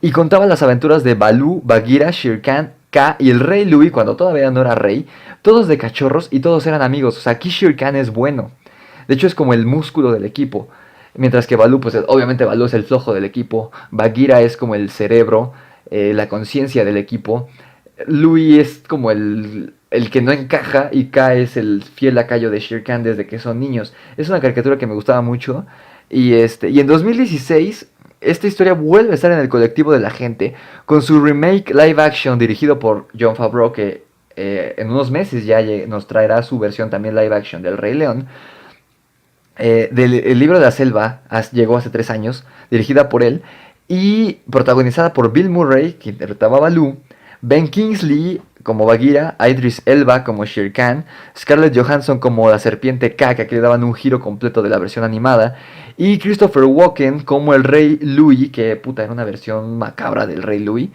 Y contaba las aventuras de Baloo, Bagheera, Shere Khan, Kaa y el rey Louie cuando todavía no era rey, todos de cachorros y todos eran amigos. O sea, aquí Shere Khan es bueno. De hecho es como el músculo del equipo. Mientras que Baloo, pues obviamente Baloo es el flojo del equipo. Bagheera es como el cerebro, la conciencia del equipo. Louie es como el que no encaja y Kaa es el fiel lacayo de Shere Khan desde que son niños. Es una caricatura que me gustaba mucho. Y en 2016 esta historia vuelve a estar en el colectivo de la gente con su remake live action dirigido por Jon Favreau, que en unos meses ya nos traerá su versión también live action del Rey León. El Libro de la Selva llegó hace 3 años, dirigida por él y protagonizada por Bill Murray, que interpretaba a Baloo, Ben Kingsley como Bagheera, Idris Elba como Shere Khan, Scarlett Johansson como la serpiente Kaa, que aquí le daban un giro completo de la versión animada, y Christopher Walken como el Rey Louie, que puta era una versión macabra del Rey Louie.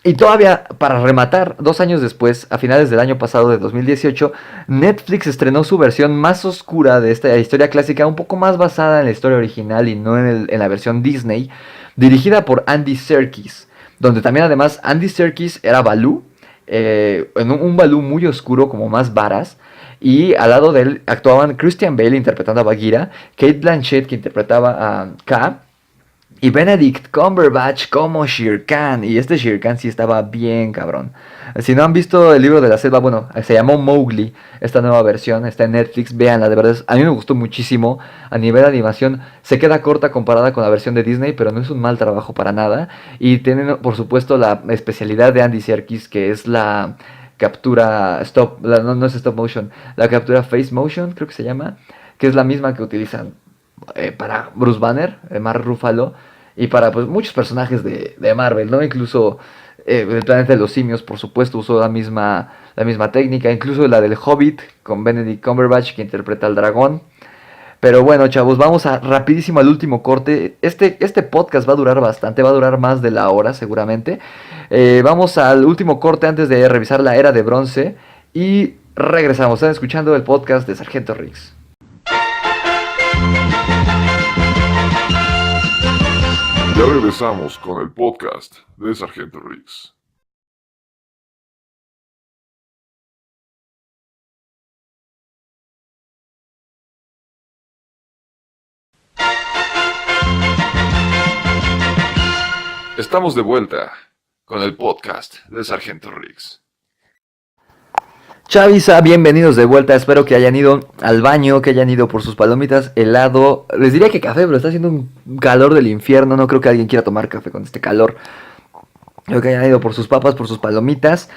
Y todavía, para rematar, 2 años después, a finales del año pasado de 2018, Netflix estrenó su versión más oscura de esta historia clásica, un poco más basada en la historia original y no en la versión Disney, dirigida por Andy Serkis, donde también además Andy Serkis era Baloo, en un Baloo muy oscuro, como más varas, y al lado de él actuaban Christian Bale interpretando a Bagheera, Cate Blanchett que interpretaba a Kaa, y Benedict Cumberbatch como Shere Khan. Y este Shere Khan sí estaba bien cabrón. Si no han visto el Libro de la Selva, bueno, se llamó Mowgli, esta nueva versión, está en Netflix, véanla, de verdad, a mí me gustó muchísimo. A nivel de animación se queda corta comparada con la versión de Disney, pero no es un mal trabajo para nada. Y tienen, por supuesto, la especialidad de Andy Serkis, que es la captura no es stop motion, la captura face motion, creo que se llama, que es la misma que utilizan para Bruce Banner, Mark Ruffalo, y para pues muchos personajes de Marvel, ¿no? Incluso el planeta de los simios, por supuesto, usó la misma técnica, incluso la del Hobbit con Benedict Cumberbatch que interpreta al dragón. Pero bueno, chavos, vamos rapidísimo al último corte. Este podcast va a durar bastante, va a durar más de la hora seguramente. Vamos al último corte antes de revisar la era de bronce y regresamos. Están escuchando el podcast de Sargento Riggs. Ya regresamos con el podcast de Sargento Riggs. Estamos de vuelta con el podcast de Sargento Riggs. Chavisa, bienvenidos de vuelta, espero que hayan ido al baño, que hayan ido por sus palomitas, helado, les diría que café, pero está haciendo un calor del infierno, no creo que alguien quiera tomar café con este calor. Creo que hayan ido por sus papas, por sus palomitas,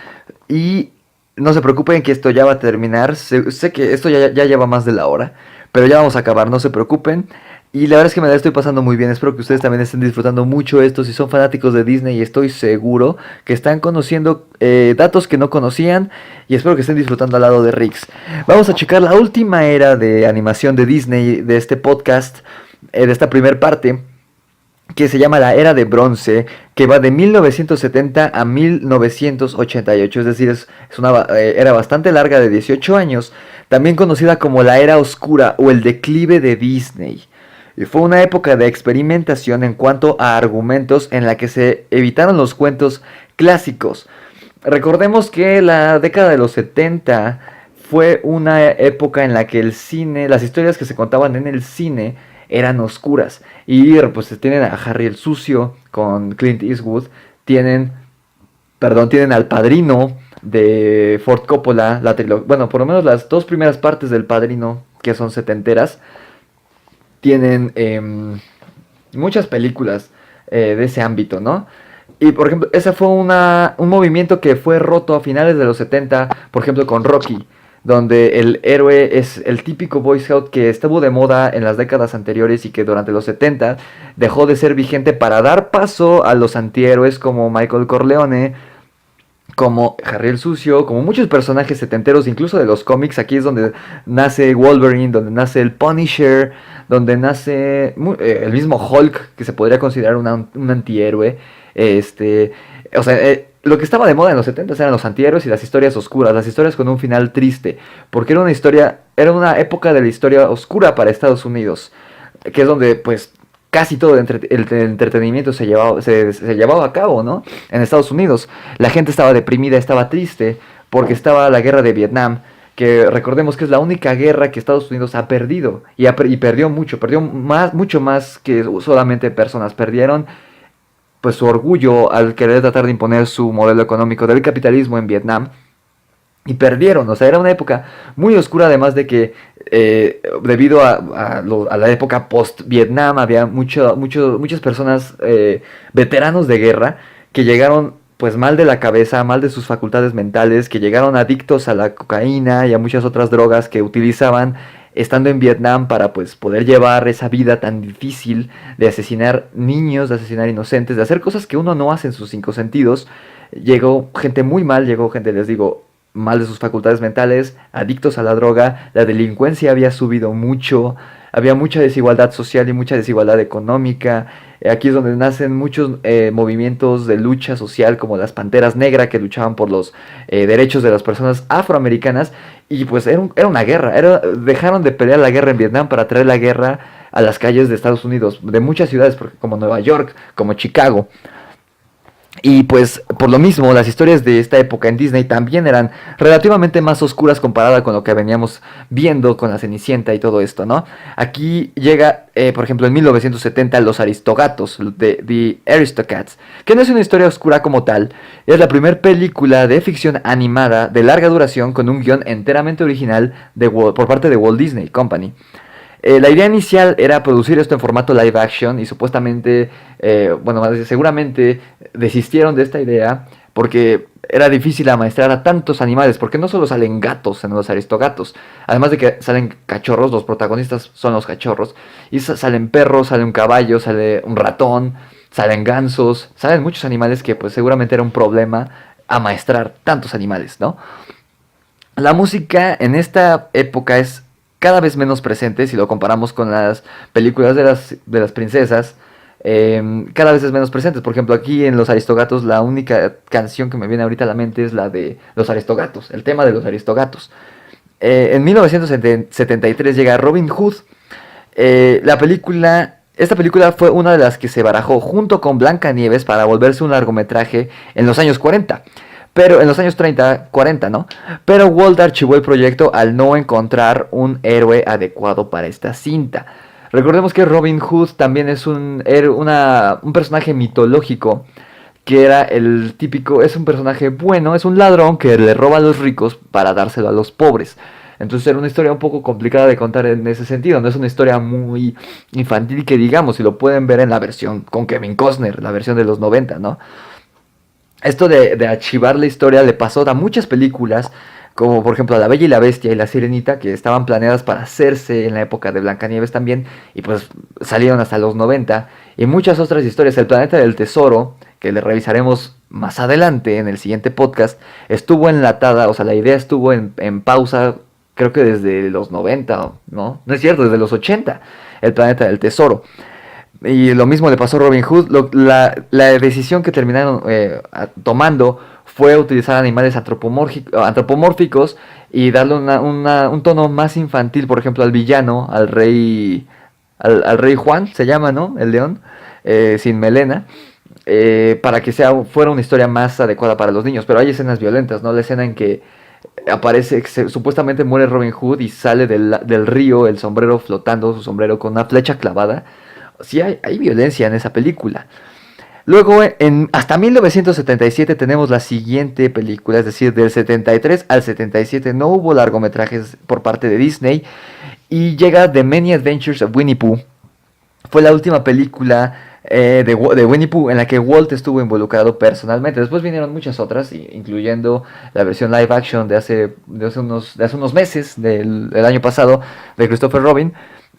y no se preocupen que esto ya va a terminar, sé que esto ya lleva más de la hora, pero ya vamos a acabar, no se preocupen. Y la verdad es que me la estoy pasando muy bien, espero que ustedes también estén disfrutando mucho esto, si son fanáticos de Disney, y estoy seguro que están conociendo datos que no conocían, y espero que estén disfrutando al lado de Riggs. Vamos a checar la última era de animación de Disney, de este podcast, de esta primer parte, que se llama la Era de Bronce, que va de 1970 a 1988, es decir, es una era bastante larga de 18 años, también conocida como la Era Oscura o el declive de Disney. Y fue una época de experimentación en cuanto a argumentos en la que se evitaron los cuentos clásicos. Recordemos que la década de los 70 fue una época en la que el cine, las historias que se contaban en el cine eran oscuras. Y pues tienen a Harry el Sucio con Clint Eastwood, tienen al Padrino de Ford Coppola, bueno, por lo menos las 2 primeras partes del Padrino, que son setenteras. Tienen muchas películas. de ese ámbito, ¿no? Y por ejemplo, ese fue un movimiento que fue roto a finales de los 70, por ejemplo, con Rocky, donde el héroe es el típico Boy Scout que estuvo de moda en las décadas anteriores y que durante los 70 dejó de ser vigente para dar paso a los antihéroes como Michael Corleone, como Harry el Sucio, como muchos personajes setenteros, incluso de los cómics. Aquí es donde nace Wolverine, donde nace el Punisher, donde nace el mismo Hulk, que se podría considerar un antihéroe. O sea, lo que estaba de moda en los 70 eran los antihéroes y las historias oscuras, las historias con un final triste, porque era una época de la historia oscura para Estados Unidos, que es donde pues casi todo el entretenimiento se llevaba a cabo, ¿no? En Estados Unidos. La gente estaba deprimida, estaba triste, porque estaba la guerra de Vietnam, que recordemos que es la única guerra que Estados Unidos ha perdido, y perdió mucho, mucho más que solamente personas. Perdieron pues su orgullo al querer tratar de imponer su modelo económico del capitalismo en Vietnam. Y perdieron, o sea, era una época muy oscura, además de que debido a la época post-Vietnam había muchas personas, veteranos de guerra, que llegaron pues mal de la cabeza, mal de sus facultades mentales, que llegaron adictos a la cocaína y a muchas otras drogas que utilizaban estando en Vietnam para pues poder llevar esa vida tan difícil de asesinar niños, de asesinar inocentes, de hacer cosas que uno no hace en sus 5 sentidos. Llegó gente muy mal, llegó gente, les digo, mal de sus facultades mentales, adictos a la droga, la delincuencia había subido mucho, había mucha desigualdad social y mucha desigualdad económica. Aquí es donde nacen muchos movimientos de lucha social, como las Panteras Negras, que luchaban por los derechos de las personas afroamericanas. Y pues era una guerra, dejaron de pelear la guerra en Vietnam para traer la guerra a las calles de Estados Unidos, de muchas ciudades, como Nueva York, como Chicago. Y pues por lo mismo las historias de esta época en Disney también eran relativamente más oscuras comparada con lo que veníamos viendo con la Cenicienta y todo esto, ¿no? Aquí llega, por ejemplo, en 1970 Los Aristogatos, The Aristocats, que no es una historia oscura como tal, es la primera película de ficción animada de larga duración con un guión enteramente original por parte de Walt Disney Company. La idea inicial era producir esto en formato live action y supuestamente, seguramente desistieron de esta idea porque era difícil amaestrar a tantos animales, porque no solo salen gatos en Los Aristogatos, además de que salen cachorros, los protagonistas son los cachorros, y salen perros, sale un caballo, sale un ratón, salen gansos, salen muchos animales que pues seguramente era un problema amaestrar tantos animales, ¿no? La música en esta época es cada vez menos presente si lo comparamos con las películas de las princesas. Cada vez es menos presente. Por ejemplo, aquí en Los Aristogatos la única canción que me viene ahorita a la mente es la de Los Aristogatos, el tema de Los Aristogatos. En 1973 llega Robin Hood. Esta película fue una de las que se barajó junto con Blancanieves para volverse un largometraje en los años 40. Pero en los años 30, 40, ¿no? Pero Walt archivó el proyecto al no encontrar un héroe adecuado para esta cinta. Recordemos que Robin Hood también es un personaje mitológico, que era el típico, es un personaje bueno, es un ladrón que le roba a los ricos para dárselo a los pobres. Entonces era una historia un poco complicada de contar en ese sentido, no es una historia muy infantil que digamos, si lo pueden ver en la versión con Kevin Costner, la versión de los 90, ¿no? Esto de archivar la historia le pasó a muchas películas, como por ejemplo a La Bella y la Bestia y La Sirenita, que estaban planeadas para hacerse en la época de Blancanieves también, y pues salieron hasta los 90, y muchas otras historias. El Planeta del Tesoro, que le revisaremos más adelante en el siguiente podcast, estuvo enlatada, o sea, la idea estuvo en pausa, creo que desde los 90, ¿no? No es cierto, desde los 80, El Planeta del Tesoro. Y lo mismo le pasó a Robin Hood. La decisión que terminaron tomando fue utilizar animales antropomórficos y darle un tono más infantil, por ejemplo, al villano, al rey Juan, se llama, ¿no? El león, sin melena, para que fuera una historia más adecuada para los niños. Pero hay escenas violentas, ¿no? La escena en que aparece, supuestamente muere Robin Hood y sale del río, el sombrero flotando, su sombrero con una flecha clavada. Sí, hay violencia en esa película. Luego, hasta 1977 tenemos la siguiente película, es decir, del 73 al 77 no hubo largometrajes por parte de Disney. Y llega The Many Adventures of Winnie Pooh. Fue la última película de Winnie Pooh, en la que Walt estuvo involucrado personalmente. Después vinieron muchas otras, incluyendo la versión live action de hace unos meses, del año pasado, de Christopher Robin.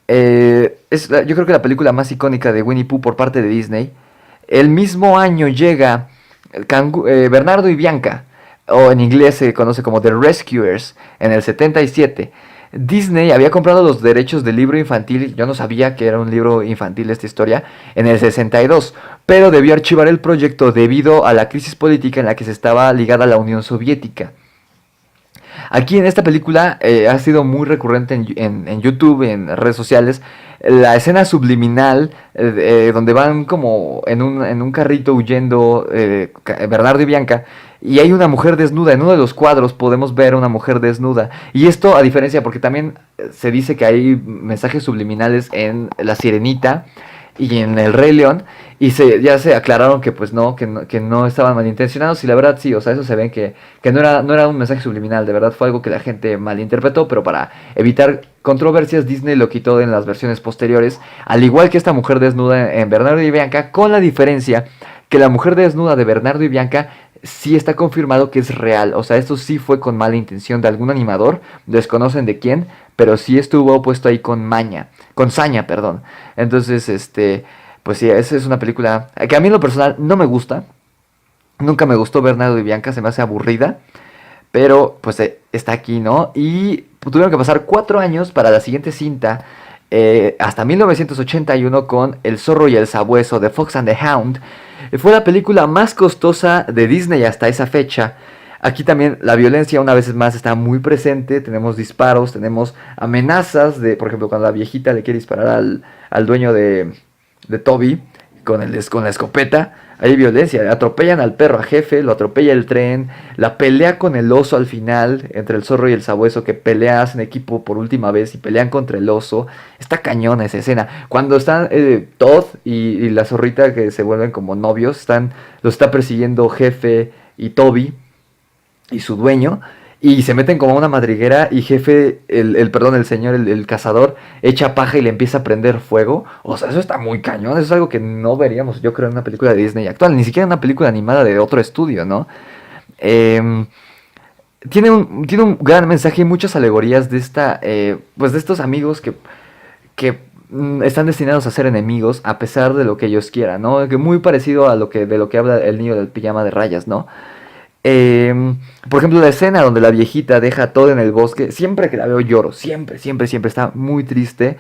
Yo creo que la película más icónica de Winnie Pooh por parte de Disney. El mismo año llega Bernardo y Bianca, o en inglés se conoce como The Rescuers, en el 77. Disney había comprado los derechos del libro infantil, yo no sabía que era un libro infantil esta historia, en el 62, pero debió archivar el proyecto debido a la crisis política en la que se estaba ligada la Unión Soviética. Aquí en esta película ha sido muy recurrente en YouTube, en redes sociales, la escena subliminal donde van como en un carrito huyendo Bernardo y Bianca, y hay una mujer desnuda. En uno de los cuadros podemos ver una mujer desnuda. Y esto a diferencia, porque también se dice que hay mensajes subliminales en La Sirenita y en El Rey León, y ya se aclararon que pues no, que no estaban malintencionados, y la verdad sí, o sea, eso se ve que no era un mensaje subliminal, de verdad fue algo que la gente malinterpretó, pero para evitar controversias Disney lo quitó en las versiones posteriores, al igual que esta mujer desnuda en Bernardo y Bianca, con la diferencia que la mujer desnuda de Bernardo y Bianca sí está confirmado que es real, o sea, esto sí fue con mala intención de algún animador, desconocen de quién, pero sí estuvo puesto ahí con saña, perdón. Entonces, pues sí, esa es una película que a mí en lo personal no me gusta. Nunca me gustó Bernardo y Bianca, se me hace aburrida. Pero pues está aquí, ¿no? Y tuvieron que pasar 4 años para la siguiente cinta, hasta 1981 con El zorro y el sabueso, The Fox and the Hound. Fue la película más costosa de Disney hasta esa fecha. Aquí también la violencia una vez más está muy presente, tenemos disparos, tenemos amenazas por ejemplo, cuando la viejita le quiere disparar al dueño de Toby con la escopeta, hay violencia, atropellan al perro, a Jefe, lo atropella el tren, la pelea con el oso al final, entre el zorro y el sabueso, que hacen equipo por última vez y pelean contra el oso, está cañona esa escena, cuando están Todd y la zorrita que se vuelven como novios, los está persiguiendo Jefe y Toby y su dueño, y se meten como a una madriguera, y Jefe, el señor, el cazador, echa paja y le empieza a prender fuego. O sea, eso está muy cañón, eso es algo que no veríamos, yo creo, en una película de Disney actual, ni siquiera en una película animada de otro estudio, ¿no? Tiene un gran mensaje y muchas alegorías de pues de estos amigos que están destinados a ser enemigos a pesar de lo que ellos quieran, ¿no? Que muy parecido a de lo que habla el niño del pijama de rayas, ¿no? Por ejemplo, la escena donde la viejita deja todo en el bosque, siempre que la veo lloro, siempre, está muy triste.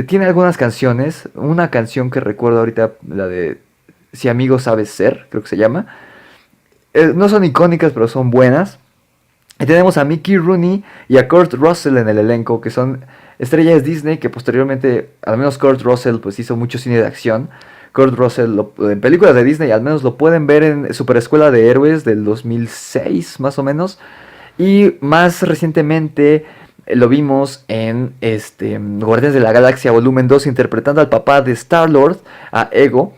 Tiene algunas canciones, una canción que recuerdo ahorita, la de Si amigo sabes ser, creo que se llama. No son icónicas, pero son buenas. Y tenemos a Mickey Rooney y a Kurt Russell en el elenco, que son estrellas Disney, que posteriormente, al menos Kurt Russell, pues hizo mucho cine de acción. Kurt Russell en películas de Disney al menos lo pueden ver en Super Escuela de Héroes del 2006 más o menos, y más recientemente lo vimos en Guardianes de la Galaxia Volumen 2 interpretando al papá de Star-Lord, a Ego.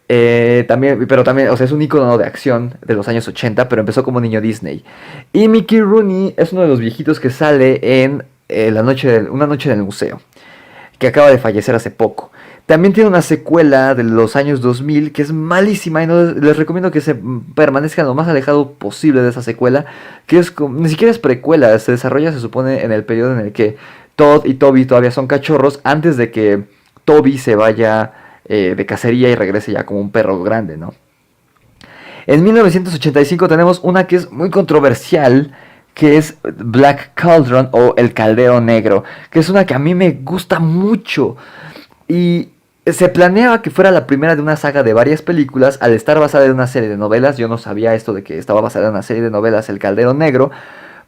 Pero también, o sea, es un icono de acción de los años 80, pero empezó como niño Disney. Y Mickey Rooney es uno de los viejitos que sale en Una noche en el museo, que acaba de fallecer hace poco. También tiene una secuela de los años 2000 que es malísima, y les recomiendo que se permanezcan lo más alejado posible de esa secuela, que ni siquiera es precuela, se desarrolla, se supone, en el periodo en el que Todd y Toby todavía son cachorros, antes de que Toby se vaya de cacería y regrese ya como un perro grande, ¿no? En 1985 tenemos una que es muy controversial, que es Black Cauldron, o El Caldero Negro, que es una que a mí me gusta mucho. Y se planeaba que fuera la primera de una saga de varias películas, al estar basada en una serie de novelas. Yo no sabía esto de que estaba basada en una serie de novelas, El Caldero Negro,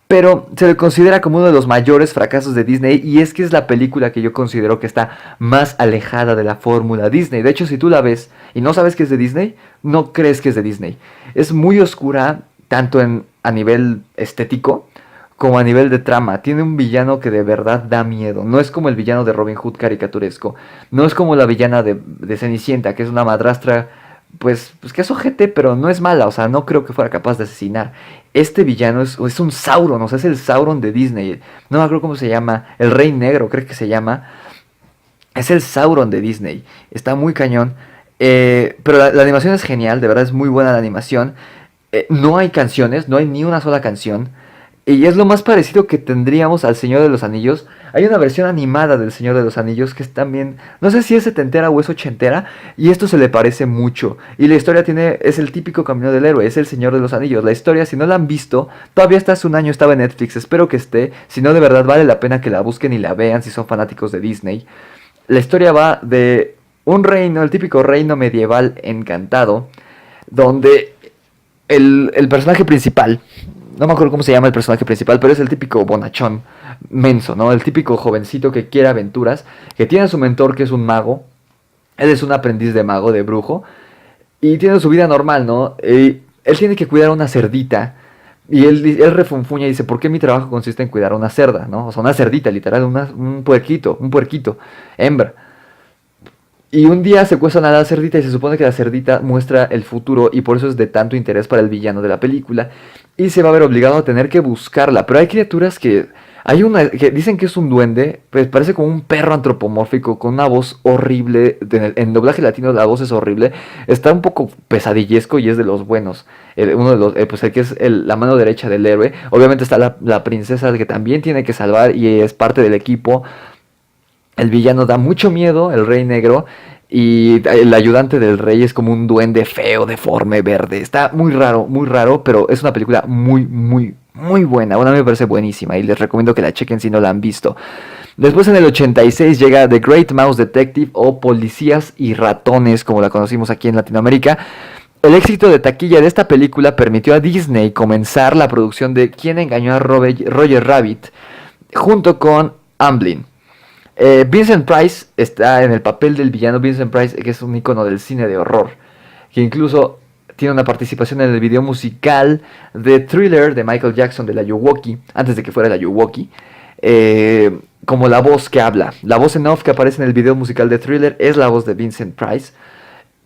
pero se le considera como uno de los mayores fracasos de Disney, y es que es la película que yo considero que está más alejada de la fórmula Disney. De hecho, si tú la ves y no sabes que es de Disney, no crees que es de Disney. Es muy oscura, tanto a nivel estético como a nivel de trama. Tiene un villano que de verdad da miedo. No es como el villano de Robin Hood caricaturesco. No es como la villana de Cenicienta, que es una madrastra, pues que es ojete, pero no es mala. O sea, no creo que fuera capaz de asesinar. Este villano es un Sauron, o sea, es el Sauron de Disney. No me acuerdo cómo se llama. El Rey Negro, creo que se llama. Es el Sauron de Disney. Está muy cañón. Pero la animación es genial, de verdad es muy buena la animación. No hay canciones, no hay ni una sola canción. Y es lo más parecido que tendríamos al Señor de los Anillos. Hay una versión animada del Señor de los Anillos que es también, no sé si es setentera o es ochentera, y esto se le parece mucho. Y la historia es el típico camino del héroe, es el Señor de los Anillos. La historia, si no la han visto, todavía hasta hace un año estaba en Netflix, espero que esté. Si no, de verdad vale la pena que la busquen y la vean si son fanáticos de Disney. La historia va de un reino, el típico reino medieval encantado, donde el personaje principal, no me acuerdo cómo se llama el personaje principal, pero es el típico bonachón menso, ¿no? El típico jovencito que quiere aventuras, que tiene a su mentor que es un mago. Él es un aprendiz de mago, de brujo, y tiene su vida normal, ¿no? Él tiene que cuidar a una cerdita. Y él refunfuña y dice, ¿por qué mi trabajo consiste en cuidar a una cerda, ¿no? O sea, una cerdita, literal, un puerquito, hembra. Y un día secuestran a la cerdita y se supone que la cerdita muestra el futuro y por eso es de tanto interés para el villano de la película. Y se va a ver obligado a tener que buscarla. Pero hay criaturas que... Hay una que dicen que es un duende, pues parece como un perro antropomórfico con una voz horrible. En doblaje latino la voz es horrible. Está un poco pesadillesco y es de los buenos. Uno de los, pues el que es la mano derecha del héroe. Obviamente está la princesa que también tiene que salvar y es parte del equipo. El villano da mucho miedo, el rey negro, y el ayudante del rey es como un duende feo, deforme, verde. Está muy raro, pero es una película muy buena. Bueno, a mí me parece buenísima y les recomiendo que la chequen si no la han visto. Después en el 86 llega The Great Mouse Detective o Policías y Ratones, como la conocimos aquí en Latinoamérica. El éxito de taquilla de esta película permitió a Disney comenzar la producción de ¿Quién engañó a Roger Rabbit? Junto con Amblin. Vincent Price está en el papel del villano. Vincent Price, que es un icono del cine de horror, que incluso tiene una participación en el video musical de Thriller de Michael Jackson de la Milwaukee, antes de que fuera la Milwaukee, como la voz que habla. La voz en off que aparece en el video musical de Thriller es la voz de Vincent Price.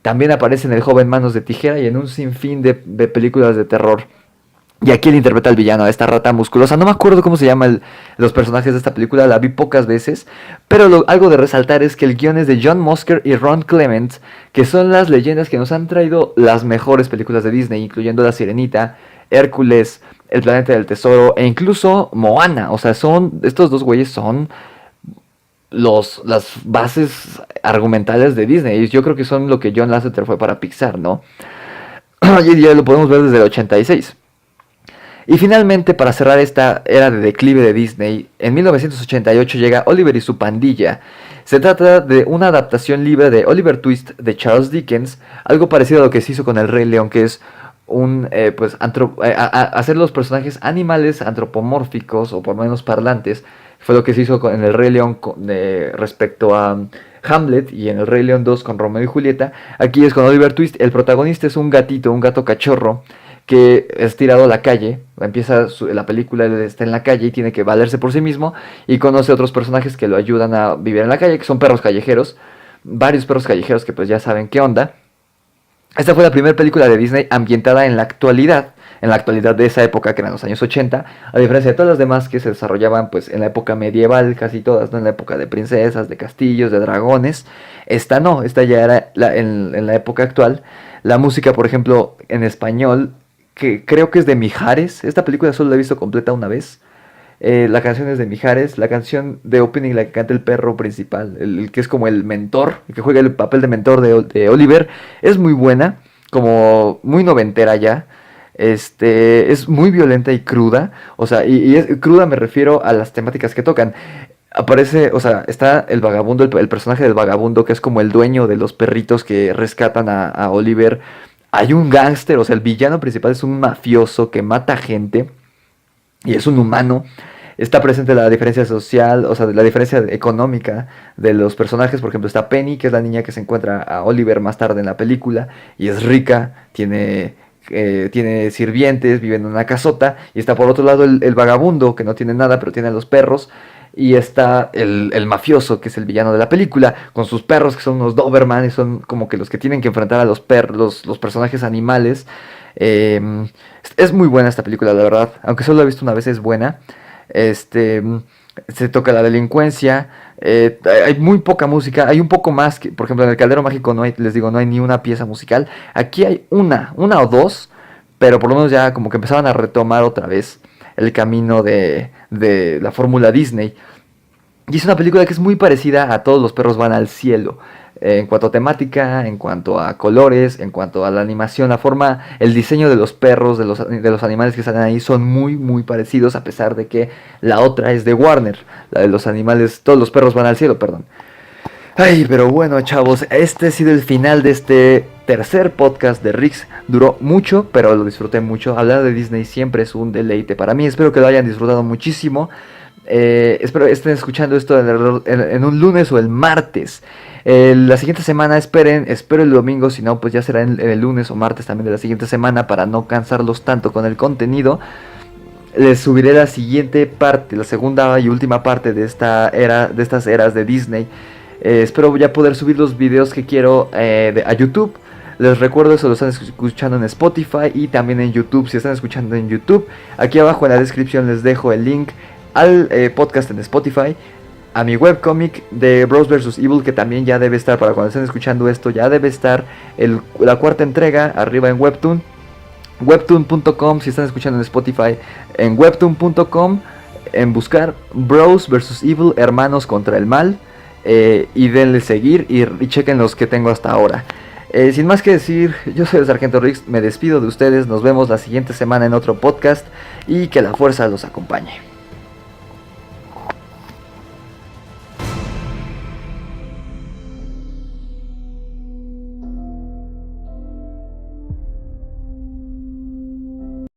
También aparece en El joven Manos de Tijera y en un sinfín de películas de terror. Y aquí él interpreta al villano, a esta rata musculosa. No me acuerdo cómo se llaman los personajes de esta película, la vi pocas veces. Pero algo de resaltar es que el guion es de John Musker y Ron Clement, que son las leyendas que nos han traído las mejores películas de Disney, incluyendo La Sirenita, Hércules, El Planeta del Tesoro e incluso Moana. O sea, estos dos güeyes son las bases argumentales de Disney. Yo creo que son lo que John Lasseter fue para Pixar, ¿no? Hoy día lo podemos ver desde el 86. Y finalmente, para cerrar esta era de declive de Disney, en 1988 llega Oliver y su pandilla. Se trata de una adaptación libre de Oliver Twist de Charles Dickens, algo parecido a lo que se hizo con El Rey León, que es hacer los personajes animales antropomórficos o por lo menos parlantes. Fue lo que se hizo en El Rey León respecto a Hamlet y en El Rey León 2 con Romeo y Julieta. Aquí es con Oliver Twist. El protagonista es un gato cachorro, que es tirado a la calle. La película, él está en la calle y tiene que valerse por sí mismo y conoce a otros personajes que lo ayudan a vivir en la calle, que son perros callejeros, varios perros callejeros que pues ya saben qué onda. Esta fue la primera película de Disney ambientada en la actualidad de esa época, que eran los años 80, a diferencia de todas las demás que se desarrollaban pues en la época medieval, casi todas, ¿no? En la época de princesas, de castillos, de dragones. Esta ya era en la época actual. La música, por ejemplo, en español, que creo que es de Mijares. Esta película solo la he visto completa una vez. La canción es de Mijares. La canción de opening la que canta el perro principal, el que es como el mentor, el que juega el papel de mentor de Oliver, es muy buena, como muy noventera ya. Es muy violenta y cruda. O sea, y cruda me refiero a las temáticas que tocan. Aparece, o sea, está el vagabundo, el personaje del vagabundo, que es como el dueño de los perritos que rescatan a Oliver. Hay un gángster, o sea, el villano principal es un mafioso que mata gente y es un humano. Está presente la diferencia social, o sea, la diferencia económica de los personajes. Por ejemplo, está Penny, que es la niña que se encuentra a Oliver más tarde en la película y es rica, tiene sirvientes, vive en una casota. Y está por otro lado el vagabundo, que no tiene nada, pero tiene a los perros. Y está el mafioso, que es el villano de la película, con sus perros, que son unos Doberman, y son como que los que tienen que enfrentar a los personajes animales. Es muy buena esta película, la verdad. Aunque solo la he visto una vez, es buena. Es se toca la delincuencia, hay muy poca música, hay un poco más, que, por ejemplo en el Caldero Mágico no hay, les digo, no hay ni una pieza musical, aquí hay una o dos, pero por lo menos ya como que empezaban a retomar otra vez el camino de la fórmula Disney. Y es una película que es muy parecida a Todos los perros van al cielo. En cuanto a temática, en cuanto a colores, en cuanto a la animación, la forma, el diseño de los perros, de los animales que salen ahí son muy parecidos, a pesar de que la otra es de Warner, la de los animales, Todos los perros van al cielo, perdón. Ay, pero bueno, chavos, este ha sido el final de este tercer podcast de Rix. Duró mucho, pero lo disfruté mucho. Hablar de Disney siempre es un deleite para mí. Espero que lo hayan disfrutado muchísimo. Espero estén escuchando esto en un lunes o el martes. La siguiente semana espero el domingo, si no pues ya será en el lunes o martes también de la siguiente semana, para no cansarlos tanto con el contenido. Les subiré la siguiente parte, la segunda y última parte de estas eras de Disney. Espero ya poder subir los videos que quiero a YouTube. Les recuerdo, eso lo están escuchando en Spotify y también en YouTube. Si están escuchando en YouTube, aquí abajo en la descripción les dejo el link al podcast en Spotify, a mi webcomic de Bros vs Evil, que también ya debe estar, para cuando estén escuchando esto, ya debe estar la cuarta entrega arriba en Webtoon. Webtoon.com, si están escuchando en Spotify, en Webtoon.com, en buscar Bros vs Evil, hermanos contra el mal, y denle seguir y chequen los que tengo hasta ahora. Sin más que decir, yo soy el Sargento Rix, me despido de ustedes, nos vemos la siguiente semana en otro podcast y que la fuerza los acompañe.